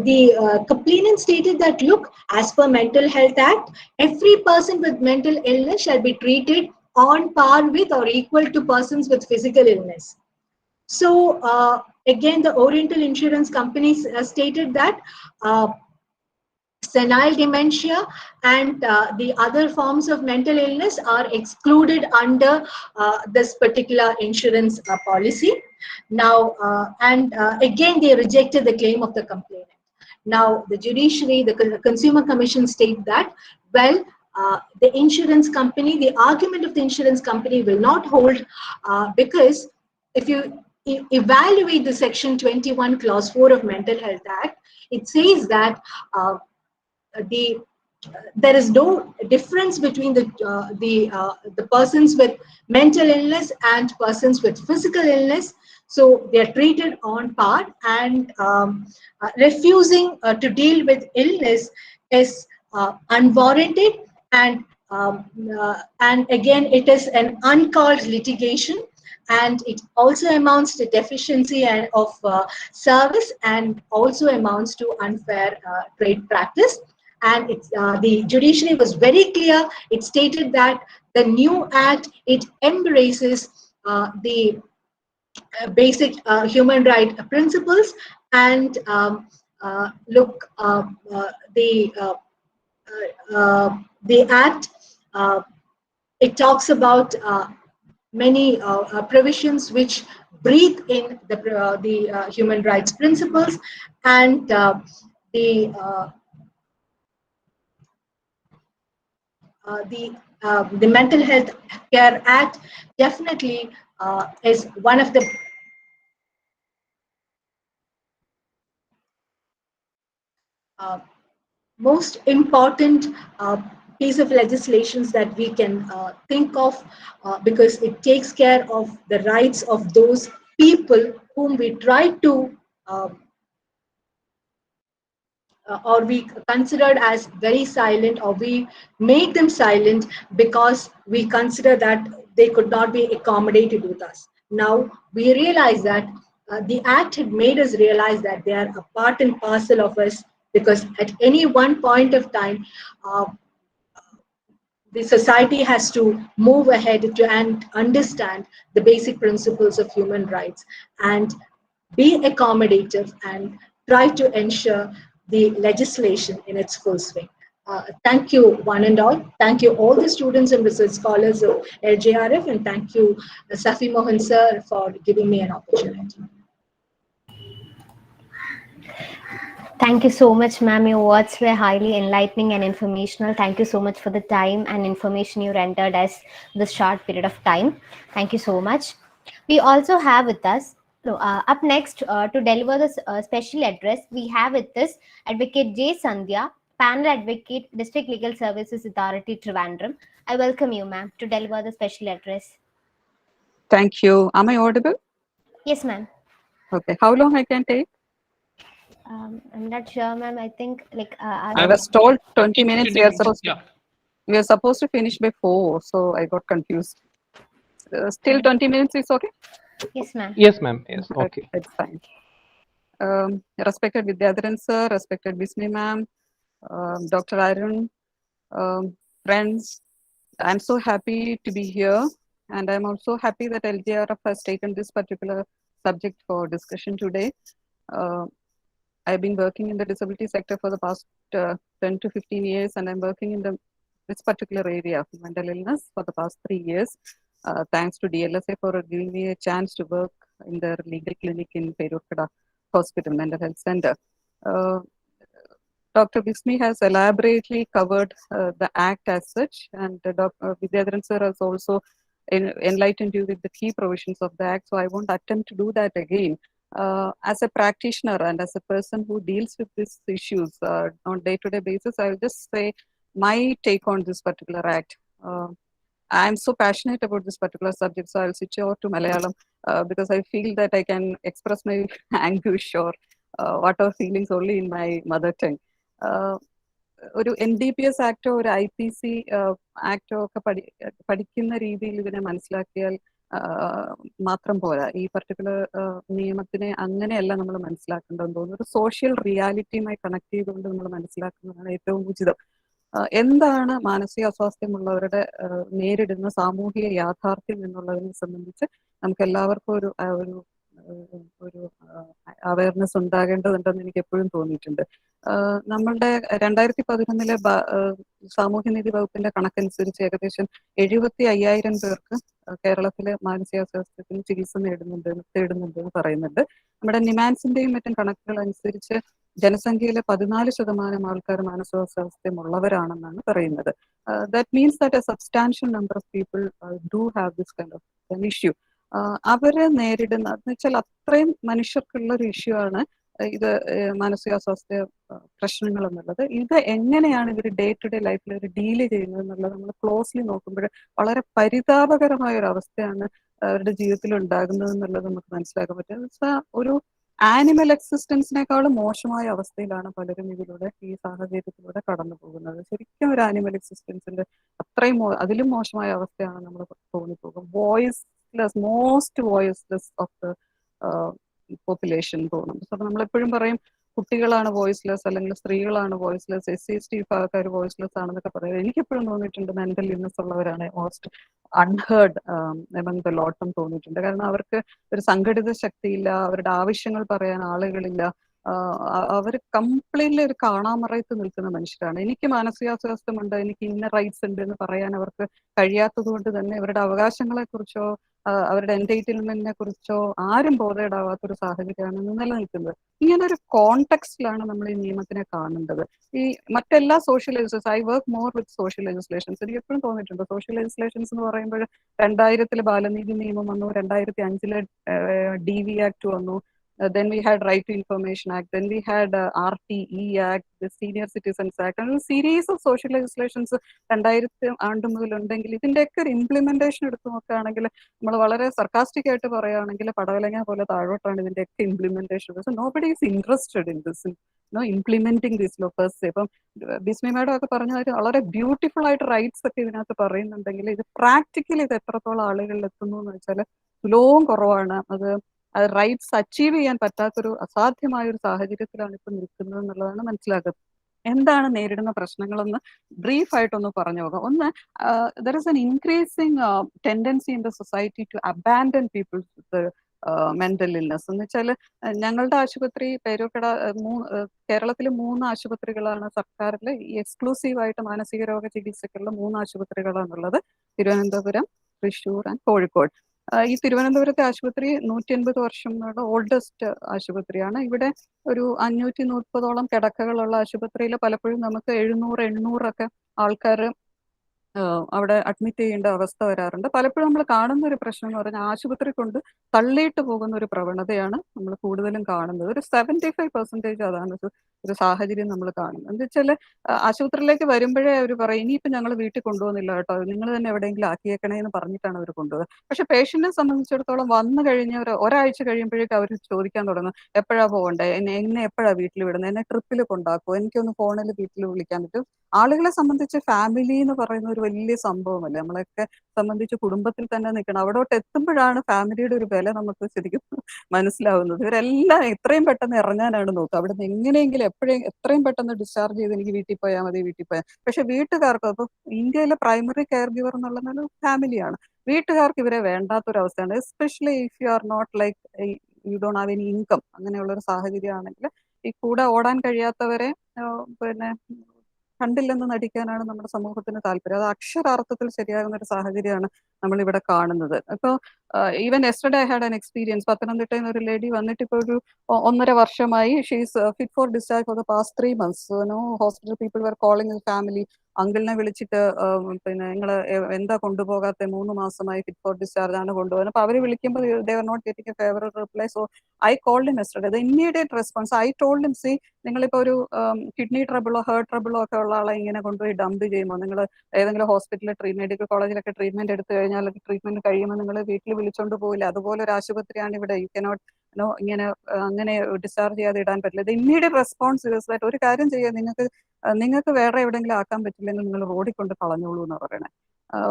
the complainant stated that, look, as per Mental Health Act, every person with mental illness shall be treated on par with or equal to persons with physical illness. So again, the Oriental Insurance Company stated that senile dementia and the other forms of mental illness are excluded under this particular insurance policy. Now, again, they rejected the claim of the complainant. Now, the judiciary, the Consumer Commission state that, well, the insurance company, the argument of the insurance company will not hold because if you evaluate the Section 21, Clause 4 of Mental Health Act, it says that there is no difference between the persons with mental illness and persons with physical illness. So they are treated on par, and refusing to deal with illness is unwarranted, and again, it is an uncalled litigation, and it also amounts to deficiency of service, and also amounts to unfair trade practice. And the judiciary was very clear. It stated that the new act, it embraces the basic human right principles, and the act, it talks about many provisions which breathe in the human rights principles, and the Mental Health Care Act definitely is one of the most important piece of legislations that we can think of, because it takes care of the rights of those people whom we try to or we considered as very silent, or we make them silent because we consider that they could not be accommodated with us. Now we realize that the act had made us realize that they are a part and parcel of us, because at any one point of time, the society has to move ahead and understand the basic principles of human rights, and be accommodative, and try to ensure the legislation in its full swing. Thank you, one and all. Thank you, all the students and research scholars of LJRF, and thank you, Safi Mohan sir, for giving me an opportunity. Thank you so much, ma'am. Your words were highly enlightening and informational. Thank you so much for the time and information you rendered us this short period of time. Thank you so much. We also have with us, up next to deliver this special address, we have with us Advocate J. Sandhya, Panel Advocate, District Legal Services Authority, Trivandrum. I welcome you, ma'am, to deliver the special address. Thank you. Am I audible? Yes, ma'am. Okay. How long I can take? I'm not sure, ma'am. I think I was told 20 minutes. We are supposed to finish by 4, so I got confused. Still 20 minutes is okay? Yes, ma'am. Yes, ma'am. Yes, okay. It's fine. Respected Vidyadharan sir, respected Bismi ma'am, Dr. Arun, friends, I'm so happy to be here, and I'm also happy that LJRF has taken this particular subject for discussion today. I've been working in the disability sector for the past 10 to 15 years, and I'm working in this particular area of mental illness for the past 3 years. Thanks to DLSA for giving me a chance to work in their legal clinic in Perukada Hospital Mental Health Center. Dr. Bismi has elaborately covered the act as such, and Dr. Vidyadharan sir has also enlightened you with the key provisions of the act, so I won't attempt to do that again. As a practitioner and as a person who deals with these issues on day-to-day basis, I will just say my take on this particular act. I'm so passionate about this particular subject, so I'll switch over to Malayalam because I feel that I can express my anguish or whatever feelings only in my mother tongue. ഒരു NDPS ആക്ടോ ഒരു IPC ആക്ടോ ഒക്കെ പഠിക്കുന്ന രീതിയിൽ ഇതിനെ മനസ്സിലാക്കിയാൽ മാത്രം പോരാ. ഈ പർട്ടിക്കുലർ നിയമത്തിനെ അങ്ങനെയല്ല നമ്മൾ മനസ്സിലാക്കേണ്ടതെന്ന് തോന്നുന്നു. ഒരു സോഷ്യൽ റിയാലിറ്റിയുമായി കണക്ട് ചെയ്തുകൊണ്ട് നമ്മൾ മനസ്സിലാക്കുന്നതാണ് ഏറ്റവും ഉചിതം. എന്താണ് മാനസിക അസ്വാസ്ഥ്യമുള്ളവരുടെ നേരിടുന്ന സാമൂഹിക യാഥാർത്ഥ്യം എന്നുള്ളതിനെ സംബന്ധിച്ച് നമുക്ക് എല്ലാവർക്കും ഒരു അവയർനെസ് ഉണ്ടാകേണ്ടതുണ്ടെന്ന് എനിക്ക് എപ്പോഴും തോന്നിയിട്ടുണ്ട്. നമ്മളുടെ 2011 സാമൂഹ്യനീതി വകുപ്പിന്റെ കണക്കനുസരിച്ച് ഏകദേശം 75,000 പേർക്ക് കേരളത്തിലെ മാനസികാസ്വാസ്ഥ്യത്തിന് ചികിത്സ തേടുന്നുണ്ട് പറയുന്നുണ്ട്. നമ്മുടെ നിമാൻസിന്റെയും മറ്റും കണക്കുകൾ അനുസരിച്ച് ജനസംഖ്യയിലെ 14% ആൾക്കാർ മാനസികാസ്വാസ്ഥ്യമുള്ളവരാണെന്നാണ് പറയുന്നത്. That means that A substantial number of people do have this kind of issue. അവരെ നേരിടുന്ന എന്ന് വെച്ചാൽ അത്രയും മനുഷ്യർക്കുള്ള ഒരു ഇഷ്യൂ ആണ് ഇത് മാനസികാസ്വാസ്ഥ്യ പ്രശ്നങ്ങൾ എന്നുള്ളത്. ഇത് എങ്ങനെയാണ് ഇവർ ഡേ ടു ഡേ ലൈഫിൽ ഇവർ ഡീല് ചെയ്യുന്നത് എന്നുള്ളത് നമ്മൾ ക്ലോസ്ലി നോക്കുമ്പോൾ വളരെ പരിതാപകരമായ ഒരു അവസ്ഥയാണ് അവരുടെ ജീവിതത്തിൽ ഉണ്ടാകുന്നത് എന്നുള്ളത് നമുക്ക് മനസ്സിലാക്കാൻ പറ്റും. ഒരു ആനിമൽ എക്സിസ്റ്റൻസിനേക്കാളും മോശമായ അവസ്ഥയിലാണ് പലരും ഈ സാഹചര്യത്തിലൂടെ കടന്നു പോകുന്നത്. ശരിക്കും ഒരു ആനിമൽ എക്സിസ്റ്റൻസിന്റെ അത്രയും അതിലും മോശമായ അവസ്ഥയാണ് നമ്മൾ തോന്നിപ്പോകും. Voiceless, most voiceless of the population തോന്നും. അപ്പൊ നമ്മളെപ്പോഴും പറയും കുട്ടികളാണ് വോയിസ്ലെസ്, അല്ലെങ്കിൽ സ്ത്രീകളാണ് വോയിസ്ലെസ്, SC/ST വിഭാഗക്കാർ വോയിസ്ലെസ് ആണെന്നൊക്കെ പറയും. എനിക്കെപ്പോഴും തോന്നിയിട്ടുണ്ട് മെന്റൽ ഇൽനെസ് ഉള്ളവരാണ് മോസ്റ്റ് അൺഹേർഡ് എമംഗ് ദ ലോട്ടും തോന്നിയിട്ടുണ്ട്. കാരണം അവർക്ക് ഒരു സംഘടിത ശക്തിയില്ല, അവരുടെ ആവശ്യങ്ങൾ പറയാൻ ആളുകളില്ല, അവർ കംപ്ലീറ്റ്ലി ഒരു കാണാമറയത്ത് നിൽക്കുന്ന മനുഷ്യരാണ്. എനിക്ക് മാനസികാസ്വാസ്ഥ്യമുണ്ട്, എനിക്ക് ഇന്ന റൈറ്റ്സ് ഉണ്ട് എന്ന് പറയാൻ അവർക്ക് കഴിയാത്തത് കൊണ്ട് തന്നെ അവരുടെ അവകാശങ്ങളെ കുറിച്ചോ അവരുടെ എൻറ്റൈറ്റിൽമെന്റിനെ കുറിച്ചോ ആരും ബോധേഡാവാത്തൊരു സാഹചര്യമാണ് നിലനിൽക്കുന്നത്. ഇങ്ങനെ ഒരു കോണ്ടെക്സ്റ്റിലാണ് നമ്മൾ ഈ നിയമത്തിനെ കാണേണ്ടത്. ഈ മറ്റെല്ലാ social legislations, I work more with social legislations, എനിക്ക് എപ്പോഴും തോന്നിയിട്ടുണ്ട് സോഷ്യൽ ലെജിസ്ലേഷൻസ് എന്ന് പറയുമ്പോൾ 2000 ബാലനീതി നിയമം വന്നു, 2005 DV ആക്ട് വന്നു, then we had Right to Information Act, then we had RTE Act, the Senior Citizens Act, and a series of social legislations 2000 മുതൽ ഉണ്ടെങ്കിൽ ഇതിന്റെയൊക്കെ ഒരു ഇംപ്ലിമെന്റേഷൻ എടുത്തു നോക്കുകയാണെങ്കിൽ നമ്മൾ വളരെ സർക്കാസ്റ്റിക് ആയിട്ട് പറയുകയാണെങ്കിൽ പടവലങ്ങ പോലെ താഴോട്ടാണ് ഇതിന്റെയൊക്കെ implementation. So nobody is interested in this, implementing this law per se. ഇപ്പം ബിസ്മി മാഡം ഒക്കെ പറഞ്ഞ വളരെ ബ്യൂട്ടിഫുൾ ആയിട്ട് റൈറ്റ്സ് ഒക്കെ ഇതിനകത്ത് പറയുന്നുണ്ടെങ്കിൽ ഇത് പ്രാക്ടിക്കലി ഇത് എത്രത്തോളം ആളുകളിൽ എത്തുന്നു എന്ന് വെച്ചാൽ തുലവും കുറവാണ്. അത് റൈറ്റ്സ് അച്ചീവ് ചെയ്യാൻ പറ്റാത്തൊരു അസാധ്യമായ ഒരു സാഹചര്യത്തിലാണ് ഇപ്പൊ നിൽക്കുന്നത് എന്നുള്ളതാണ് മനസ്സിലാക്കുന്നത്. എന്താണ് നേരിടുന്ന പ്രശ്നങ്ങളെന്ന് ബ്രീഫ് ആയിട്ടൊന്ന് പറഞ്ഞു നോക്കാം. ഒന്ന്, there is an increasing tendency in the society to abandon peoples with mental illness. എന്ന് വെച്ചാൽ ഞങ്ങളുടെ ആശുപത്രി പേരൂർക്കട കേരളത്തിൽ 3 ആശുപത്രികളാണ് സർക്കാരിൽ എക്സ്ക്ലൂസീവായിട്ട് മാനസിക രോഗ ചികിത്സയ്ക്കുള്ള 3 ആശുപത്രികളാണുള്ളത്. തിരുവനന്തപുരം, തൃശ്ശൂർ ആൻഡ് കോഴിക്കോട്. ഈ തിരുവനന്തപുരത്തെ ആശുപത്രി 150 വർഷമുള്ള ഓൾഡസ്റ്റ് ആശുപത്രിയാണ്. ഇവിടെ ഒരു 540ഓളം കിടക്കകളുള്ള ആശുപത്രിയിൽ പലപ്പോഴും നമുക്ക് 700-800 ഒക്കെ ആൾക്കാർ അവിടെ അഡ്മിറ്റ് ചെയ്യേണ്ട അവസ്ഥ വരാറുണ്ട്. പലപ്പോഴും നമ്മൾ കാണുന്ന ഒരു പ്രശ്നം എന്ന് പറഞ്ഞാൽ ആശുപത്രി കൊണ്ട് തള്ളിയിട്ട് പോകുന്ന ഒരു പ്രവണതയാണ് നമ്മൾ കൂടുതലും കാണുന്നത്. ഒരു 75% അതാണ് ഒരു സാഹചര്യം നമ്മൾ കാണുന്നത്. എന്താ വെച്ചാൽ ആശുപത്രിയിലേക്ക് വരുമ്പോഴേ അവർ പറയും ഇനിയിപ്പോൾ ഞങ്ങൾ വീട്ടിൽ കൊണ്ടുപോകുന്നില്ല കേട്ടോ, നിങ്ങൾ തന്നെ എവിടെയെങ്കിലും ആക്കിയേക്കണേ എന്ന് പറഞ്ഞിട്ടാണ് അവർ കൊണ്ടുപോകുന്നത്. പക്ഷെ പേഷ്യന്റിനെ സംബന്ധിച്ചിടത്തോളം വന്നു കഴിഞ്ഞ ഒരാഴ്ച കഴിയുമ്പോഴേക്കും അവർ ചോദിക്കാൻ തുടങ്ങും എപ്പോഴാ പോകണ്ടേ, എന്നെ എപ്പോഴാ വീട്ടിൽ വിടുന്നത്, എന്നെ ട്രിപ്പിൽ കൊണ്ടാക്കുമോ, എനിക്കൊന്ന് ഫോണിൽ വീട്ടിൽ വിളിക്കാൻ പറ്റും. ആളുകളെ സംബന്ധിച്ച് ഫാമിലി എന്ന് പറയുന്ന ഒരു വലിയ സംഭവമല്ലേ. നമ്മളൊക്കെ സംബന്ധിച്ച് കുടുംബത്തിൽ തന്നെ നിൽക്കണം. അവിടോട്ട് എത്തുമ്പോഴാണ് ഫാമിലിയുടെ ഒരു വില നമുക്ക് ശരിക്കും മനസ്സിലാവുന്നത്. ഇവരെല്ലാം എത്രയും പെട്ടെന്ന് ഇറങ്ങാനാണ് നോക്കുക. അവിടെ നിന്ന് എങ്ങനെയെങ്കിലും എത്രയും പെട്ടെന്ന് ഡിസ്ചാർജ് ചെയ്ത് എനിക്ക് വീട്ടിൽ പോയാൽ മതി, വീട്ടിൽ പോയാൽ. പക്ഷെ വീട്ടുകാർക്ക് ഇപ്പൊ ഇന്ത്യയിലെ പ്രൈമറി കെയർ ഗിവർ എന്നുള്ളത് ഫാമിലിയാണ്. വീട്ടുകാർക്ക് ഇവരെ വേണ്ടാത്തൊരവസ്ഥയാണ്. Especially if you are not like you don't have any income, അങ്ങനെയുള്ള ഒരു സാഹചര്യം ആണെങ്കിൽ ഈ കൂടെ ഓടാൻ കഴിയാത്തവരെ പിന്നെ കണ്ടില്ലെന്ന് നടിക്കാനാണ് നമ്മുടെ സമൂഹത്തിന് താല്പര്യം. അത് അക്ഷരാർത്ഥത്തിൽ ശരിയാകുന്ന ഒരു സാഹചര്യമാണ് നമ്മൾ ഇവിടെ കാണുന്നത്. ഇപ്പോൾ even yesterday I had an experience. പത്തനംതിട്ടയിൽ നിന്ന് ഒരു ലേഡി വന്നിട്ട് ഇപ്പോൾ ഒരു 1.5 വർഷമായി she's fit for discharge for the past 3 months. Hospital people were calling family, അങ്കിളിനെ വിളിച്ചിട്ട് പിന്നെ നിങ്ങൾ എന്താ കൊണ്ടുപോകാത്ത, 3 മാസമായി ഫിറ്റ് ഫോർ ഡിസ്ചാർജ് ആണ് കൊണ്ടുപോകുന്നത്. അപ്പോൾ അവർ വിളിക്കുമ്പോൾ they are not getting a favourable reply. So I called him yesterday. The immediate response I told him, see നിങ്ങളിപ്പോൾ ഒരു കിഡ്നി ട്രബിളോ ഹേർട്ട് ട്രബിളോ ഒക്കെ ഉള്ള ആളെ ഇങ്ങനെ കൊണ്ടുപോയി ഡംപ് ചെയ്യുമ്പോൾ, നിങ്ങൾ ഏതെങ്കിലും ഹോസ്പിറ്റലിൽ മെഡിക്കൽ കോളേജിലൊക്കെ ട്രീറ്റ്മെന്റ് എടുത്തു കഴിഞ്ഞാൽ ട്രീറ്റ്മെന്റ് കഴിയുമ്പോൾ നിങ്ങൾ വീട്ടിൽ വിളിച്ചോണ്ട് പോകില്ല. അതുപോലെ ഒരു ആശുപത്രിയാണ് ഇവിടെ. യു കനോട്ട് ഇങ്ങനെ അങ്ങനെ ഡിസ്ചാർജ് ചെയ്യാതെ ഇടാൻ പറ്റില്ല. ഇമ്മീഡിയറ്റ് റെസ്പോൺസ് ആയിട്ട് ഒരു കാര്യം ചെയ്യാൻ നിങ്ങൾക്ക് വേറെ എവിടെയെങ്കിലും ആക്കാൻ പറ്റില്ലെങ്കിൽ നിങ്ങൾ റോഡിൽ കൊണ്ട് കളഞ്ഞോളൂ എന്ന് പറയണേ.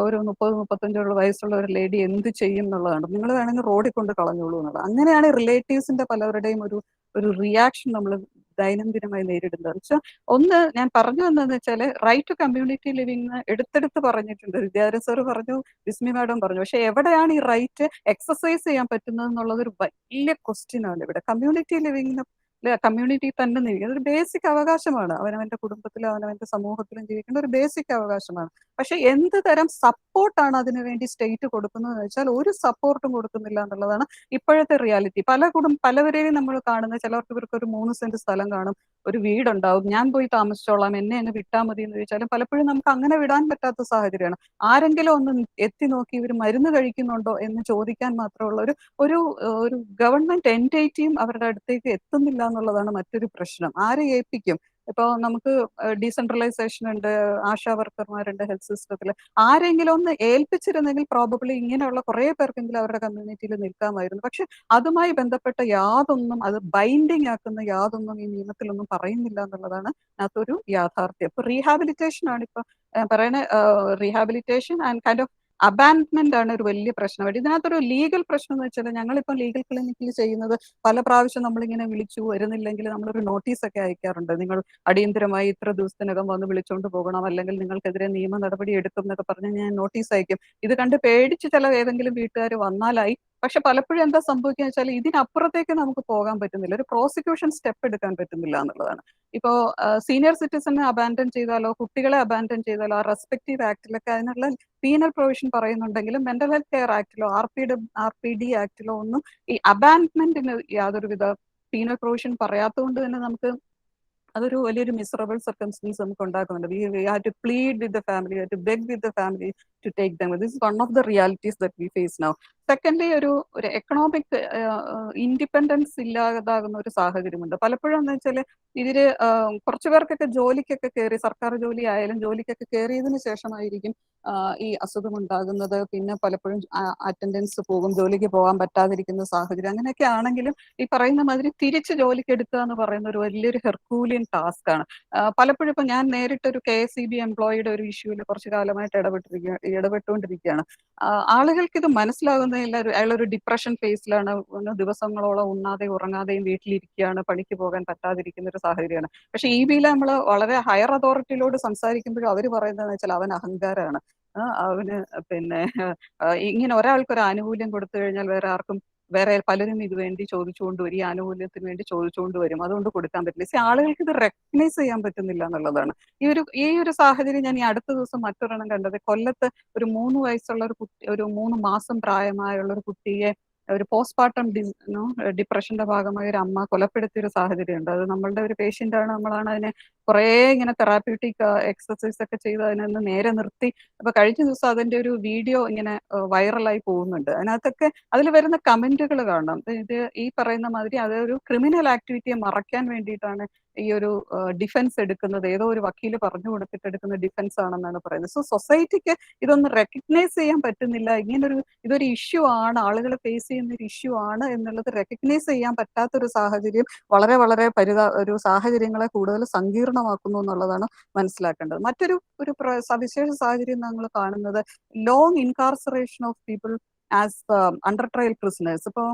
ഒരു 30-35 വയസ്സുള്ള ഒരു ലേഡി എന്ത് ചെയ്യും എന്നുള്ളതാണ്. നിങ്ങൾ വേണമെങ്കിൽ റോഡിൽ കൊണ്ട് കളഞ്ഞോളൂ എന്നുള്ളത്. അങ്ങനെയാണ് റിലേറ്റീവ്സിന്റെ പലരുടെയും ഒരു റിയാക്ഷൻ നമ്മൾ ദൈനംദിനമായി നേരിടുന്നത്. പക്ഷെ ഒന്ന് ഞാൻ പറഞ്ഞു വന്നതെന്ന് വെച്ചാല് റൈറ്റ് ടു കമ്മ്യൂണിറ്റി ലിവിംഗ് എടുത്തെടുത്ത് പറഞ്ഞിട്ടുണ്ട്. വിദ്യാധരൻ സാർ പറഞ്ഞു, ബിസ്മി മാഡം പറഞ്ഞു. പക്ഷെ എവിടെയാണ് ഈ റൈറ്റ് എക്സസൈസ് ചെയ്യാൻ പറ്റുന്നത് എന്നുള്ളത് ഒരു വലിയ ക്വസ്റ്റ്യൻ ആണ് ഇവിടെ. കമ്മ്യൂണിറ്റി ലിവിംഗ് കമ്മ്യൂണിറ്റി തന്നെ ജീവിക്കുക അതൊരു ബേസിക് അവകാശമാണ്. അവനവന്റെ കുടുംബത്തിലും അവനവന്റെ സമൂഹത്തിലും ജീവിക്കേണ്ട ഒരു ബേസിക് അവകാശമാണ്. പക്ഷെ എന്ത് തരം സപ്പോർട്ടാണ് അതിനു വേണ്ടി സ്റ്റേറ്റ് കൊടുക്കുന്നത് വെച്ചാൽ ഒരു സപ്പോർട്ടും കൊടുക്കുന്നില്ല എന്നുള്ളതാണ് ഇപ്പോഴത്തെ റിയാലിറ്റി. പലവരെയും നമ്മൾ കാണുന്നത്, ചിലർക്ക് ഇവർക്ക് ഒരു 3 സെന്റ് സ്ഥലം കാണും, ഒരു വീടുണ്ടാവും, ഞാൻ പോയി താമസിച്ചോളാം, എന്നെ അങ്ങ് വിട്ടാൽ മതി എന്ന് ചോദിച്ചാലും പലപ്പോഴും നമുക്ക് അങ്ങനെ വിടാൻ പറ്റാത്ത സാഹചര്യമാണ്. ആരെങ്കിലും ഒന്ന് എത്തി നോക്കി ഇവർ മരുന്ന് കഴിക്കുന്നുണ്ടോ എന്ന് ചോദിക്കാൻ മാത്രമുള്ള ഒരു ഒരു ഗവൺമെന്റ് എൻറ്റൈറ്റിയും അവരുടെ അടുത്തേക്ക് എത്തുന്നില്ല എന്നുള്ളതാണ് മറ്റൊരു പ്രശ്നം. ആരെ ഏൽപ്പിക്കും? ഇപ്പോൾ നമുക്ക് ഡീസെൻട്രലൈസേഷൻ ഉണ്ട്, ആശാ വർക്കർമാരുണ്ട് ഹെൽത്ത് സിസ്റ്റത്തിൽ. ആരെങ്കിലും ഒന്ന് ഏൽപ്പിച്ചിരുന്നെങ്കിൽ പ്രോബബ്ലി ഇങ്ങനെയുള്ള കുറെ പേർക്കെങ്കിലും അവരുടെ കമ്മ്യൂണിറ്റിയിൽ നിൽക്കാമായിരുന്നു. പക്ഷെ അതുമായി ബന്ധപ്പെട്ട യാതൊന്നും, അത് ബൈൻഡിങ് ആക്കുന്ന യാതൊന്നും ഈ നിയമത്തിലൊന്നും പറയുന്നില്ല എന്നുള്ളതാണ് അതിനകത്തൊരു യാഥാർത്ഥ്യം. ഇപ്പൊ റീഹാബിലിറ്റേഷൻ ആണ് ഇപ്പൊ പറയുന്ന റീഹാബിലിറ്റേഷൻ ആൻഡ് കൈൻഡ് ഓഫ് അബാൻഡ്മെന്റ് ആണ് ഒരു വലിയ പ്രശ്നം. ഇതിനകത്തൊരു ലീഗൽ പ്രശ്നം എന്ന് വെച്ചാൽ ഞങ്ങളിപ്പം ലീഗൽ ക്ലിനിക്കിൽ ചെയ്യുന്നത് പല പ്രാവശ്യം നമ്മളിങ്ങനെ വിളിച്ചു വരുന്നില്ലെങ്കിൽ നമ്മളൊരു നോട്ടീസ് ഒക്കെ അയക്കാറുണ്ട്. നിങ്ങൾ അടിയന്തരമായി ഇത്ര ദിവസത്തിനകം വന്ന് വിളിച്ചുകൊണ്ട് പോകണം, അല്ലെങ്കിൽ നിങ്ങൾക്കെതിരെ നിയമ നടപടി എടുക്കും എന്നൊക്കെ പറഞ്ഞ് ഞാൻ നോട്ടീസ് അയക്കും. ഇത് കണ്ട് പേടിച്ച് ചില ഏതെങ്കിലും വീട്ടുകാർ വന്നാലായി. പക്ഷെ പലപ്പോഴും എന്താ സംഭവിക്കുക വെച്ചാൽ ഇതിനപ്പുറത്തേക്ക് നമുക്ക് പോകാൻ പറ്റുന്നില്ല, ഒരു പ്രോസിക്യൂഷൻ സ്റ്റെപ്പ് എടുക്കാൻ പറ്റുന്നില്ല എന്നുള്ളതാണ്. ഇപ്പോ സീനിയർ സിറ്റിസനെ അബാൻഡൻ ചെയ്താലോ കുട്ടികളെ അബാൻഡൻ ചെയ്താലോ ആ റെസ്പെക്റ്റീവ് ആക്ടിലൊക്കെ അതിനുള്ള പീനൽ പ്രൊവിഷൻ പറയുന്നുണ്ടെങ്കിലും മെന്റൽ ഹെൽത്ത് കെയർ ആക്ടിലോ RPD ആക്ടിലോ ഒന്നും ഈ അബാൻഡ്മെന്റിന് യാതൊരുവിധ പീനൽ പ്രൊവിഷൻ പറയാത്തതുകൊണ്ട് തന്നെ നമുക്ക് അതൊരു വലിയൊരു മിസറബിൾ സർക്കംസ്റ്റൻസ് നമുക്ക് ഉണ്ടാക്കുന്നുണ്ട്. We have to plead with the family, we have to beg with the family to take them. This is one of the realities that we face now. Secondly ഒരു economic independence ഇല്ലാതാകുന്ന ഒരു സാഹചര്യമുണ്ട്. പലപ്പോഴും എന്ന് വെച്ചാൽ ഇതില് കുറച്ചു പേർക്കൊക്കെ ജോലിക്കൊക്കെ കയറി, സർക്കാർ ജോലി ആയാലും ജോലിക്കൊക്കെ കയറിയതിനു ശേഷമായിരിക്കും ഈ അസുഖം ഉണ്ടാകുന്നത്. പിന്നെ പലപ്പോഴും അറ്റൻഡൻസ് പോകും, ജോലിക്ക് പോകാൻ പറ്റാതിരിക്കുന്ന സാഹചര്യം. അങ്ങനെയൊക്കെ ആണെങ്കിലും ഈ പറയുന്ന മാതിരി തിരിച്ച് ജോലിക്ക് എടുക്കുക എന്ന് പറയുന്ന ഒരു വലിയൊരു ഹെർക്കൂലിയൻ ടാസ്ക് ആണ്. പലപ്പോഴും ഇപ്പൊ ഞാൻ നേരിട്ടൊരു KSEB എംപ്ലോയിയുടെ ഒരു ഇഷ്യൂവിൽ കുറച്ചു കാലമായിട്ട് ഇടപെട്ടുകൊണ്ടിരിക്കുകയാണ്. ആളുകൾക്ക് ഇത് മനസ്സിലാകുന്നില്ല. അയാളൊരു ഡിപ്രഷൻ ഫേസിലാണ്, ദിവസങ്ങളോളം ഉണ്ണാതെ ഉറങ്ങാതെയും വീട്ടിലിരിക്കുകയാണ്, പണിക്ക് പോകാൻ പറ്റാതിരിക്കുന്ന ഒരു സാഹചര്യമാണ്. പക്ഷെ EBയിൽ നമ്മൾ വളരെ ഹയർ അതോറിറ്റിയിലോട് സംസാരിക്കുമ്പോഴും അവർ പറയുന്നതെന്ന് വെച്ചാൽ അവൻ അഹങ്കാരമാണ്. അവന് പിന്നെ ഇങ്ങനെ ഒരാൾക്കൊരു ആനുകൂല്യം കൊടുത്തു കഴിഞ്ഞാൽ വേറെ പലരും ഇത് വേണ്ടി ചോദിച്ചുകൊണ്ട് വരും, ഈ ആനുകൂല്യത്തിന് വേണ്ടി ചോദിച്ചുകൊണ്ട് വരും, അതുകൊണ്ട് കൊടുക്കാൻ പറ്റില്ല. ആളുകൾക്ക് ഇത് റെക്കഗ്നൈസ് ചെയ്യാൻ പറ്റുന്നില്ല എന്നുള്ളതാണ്. ഈ ഒരു സാഹചര്യം ഞാൻ ഈ അടുത്ത ദിവസം മറ്റൊരെണ്ണം കണ്ടത്. കൊല്ലത്ത് ഒരു 3 വയസ്സുള്ള ഒരു കുട്ടി, ഒരു 3 മാസം പ്രായമായുള്ള ഒരു കുട്ടിയെ ഒരു പോസ്റ്റ്മോർട്ടം ഡിപ്രഷന്റെ ഭാഗമായി ഒരു അമ്മ കൊലപ്പെടുത്തിയ ഒരു സാഹചര്യമുണ്ട്. അത് നമ്മളുടെ ഒരു പേഷ്യന്റ് ആണ്. നമ്മളാണ് അതിനെ കുറെ ഇങ്ങനെ തെറാപ്യൂട്ടിക് എക്സസൈസ് ഒക്കെ ചെയ്ത് അതിനൊന്ന് നേരെ നിർത്തി. അപ്പൊ കഴിഞ്ഞ ദിവസം അതിന്റെ ഒരു വീഡിയോ ഇങ്ങനെ വൈറലായി പോകുന്നുണ്ട്. അതിനകത്തൊക്കെ അതിൽ വരുന്ന കമന്റുകൾ കാണണം. ഇത് ഈ പറയുന്ന മാതിരി അതൊരു ക്രിമിനൽ ആക്ടിവിറ്റിയെ മറയ്ക്കാൻ വേണ്ടിയിട്ടാണ് ഈ ഒരു ഡിഫൻസ് എടുക്കുന്നത്, ഏതോ ഒരു വക്കീല് പറഞ്ഞു കൊടുത്തിട്ട് എടുക്കുന്ന ഡിഫൻസ് ആണെന്നാണ് പറയുന്നത്. സോ സൊസൈറ്റിക്ക് ഇതൊന്നും റെക്കഗ്നൈസ് ചെയ്യാൻ പറ്റുന്നില്ല. ഇതൊരു ഇഷ്യൂ ആണ്, ആളുകൾ ഫേസ് ചെയ്യുന്ന ഒരു ഇഷ്യൂ ആണ് എന്നുള്ളത് റെക്കഗ്നൈസ് ചെയ്യാൻ പറ്റാത്തൊരു സാഹചര്യം വളരെ വളരെ ഒരു സാഹചര്യങ്ങളെ കൂടുതൽ സങ്കീർണമാക്കുന്നു എന്നുള്ളതാണ് മനസ്സിലാക്കേണ്ടത്. മറ്റൊരു സവിശേഷ സാഹചര്യം നമ്മൾ കാണുന്നത് long incarceration of people as under trial prisoners. ഇപ്പോൾ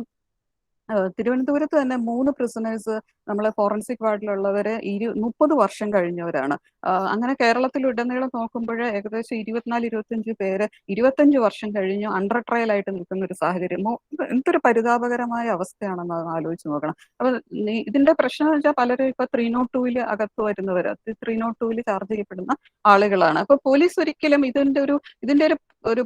തിരുവനന്തപുരത്ത് തന്നെ 3 പ്രിസണേഴ്സ് നമ്മളെ ഫോറൻസിക് വാർഡിലുള്ളവര് 30 വർഷം കഴിഞ്ഞവരാണ്. അങ്ങനെ കേരളത്തിൽ ഉടനീളം നോക്കുമ്പോൾ ഏകദേശം 24-25 പേര് 25 വർഷം കഴിഞ്ഞു അണ്ടർ ട്രയൽ ആയിട്ട് നിൽക്കുന്ന ഒരു സാഹചര്യം. എന്തൊരു പരിതാപകരമായ അവസ്ഥയാണെന്ന് ആലോചിച്ച് നോക്കണം. അപ്പൊ ഇതിന്റെ പ്രശ്നം എന്ന് വെച്ചാൽ പലരും ഇപ്പൊ 302 അകത്ത് വരുന്നവര്, 302 ചാർജ് ചെയ്യപ്പെടുന്ന ആളുകളാണ്. അപ്പൊ പോലീസ് ഒരിക്കലും ഇതിന്റെ ഒരു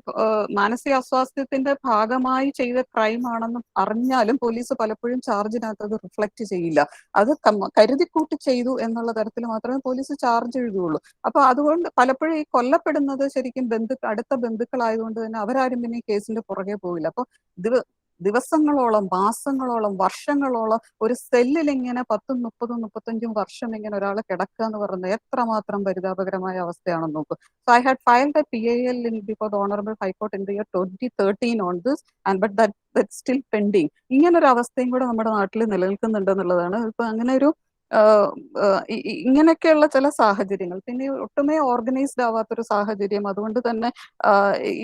മാനസിക അസ്വാസ്ഥ്യത്തിന്റെ ഭാഗമായി ചെയ്ത ക്രൈം ആണെന്ന് അറിഞ്ഞാലും പോലീസ് പലപ്പോഴും ചാർജിനകത്ത് അത് റിഫ്ലക്ട് ചെയ്യില്ല. അത് കരുതിക്കൂട്ടി ചെയ്തു എന്നുള്ള തരത്തിൽ മാത്രമേ പോലീസ് ചാർജ് എഴുതുകയുള്ളൂ. അപ്പൊ അതുകൊണ്ട് പലപ്പോഴും ഈ കൊല്ലപ്പെടുന്നത് ശരിക്കും അടുത്ത ബന്ധുക്കളായതുകൊണ്ട് തന്നെ അവരാരും പിന്നെ ഈ കേസിന്റെ പുറകെ പോവില്ല. അപ്പൊ ദിവസങ്ങളോളം, മാസങ്ങളോളം, വർഷങ്ങളോളം ഒരു സെല്ലിൽ ഇങ്ങനെ 10, 30, 35 വർഷം ഇങ്ങനെ ഒരാൾ കിടക്കുക എന്ന് പറയുന്നത് എത്രമാത്രം പരിതാപകരമായ അവസ്ഥയാണെന്ന് നോക്കും. So I had filed a PIL before the Honorable High Court in the year 2013 on this, but that that still pending. ഇങ്ങനെ ഒരു അവസ്ഥയും കൂടെ നമ്മുടെ നാട്ടിൽ നിലനിൽക്കുന്നുണ്ട് എന്നുള്ളതാണ്. ഇപ്പൊ അങ്ങനെ ഒരു ഇങ്ങനെയൊക്കെയുള്ള ചില സാഹചര്യങ്ങൾ, പിന്നെ ഒട്ടുമേ ഓർഗനൈസ്ഡ് ആവാത്തൊരു സാഹചര്യം. അതുകൊണ്ട് തന്നെ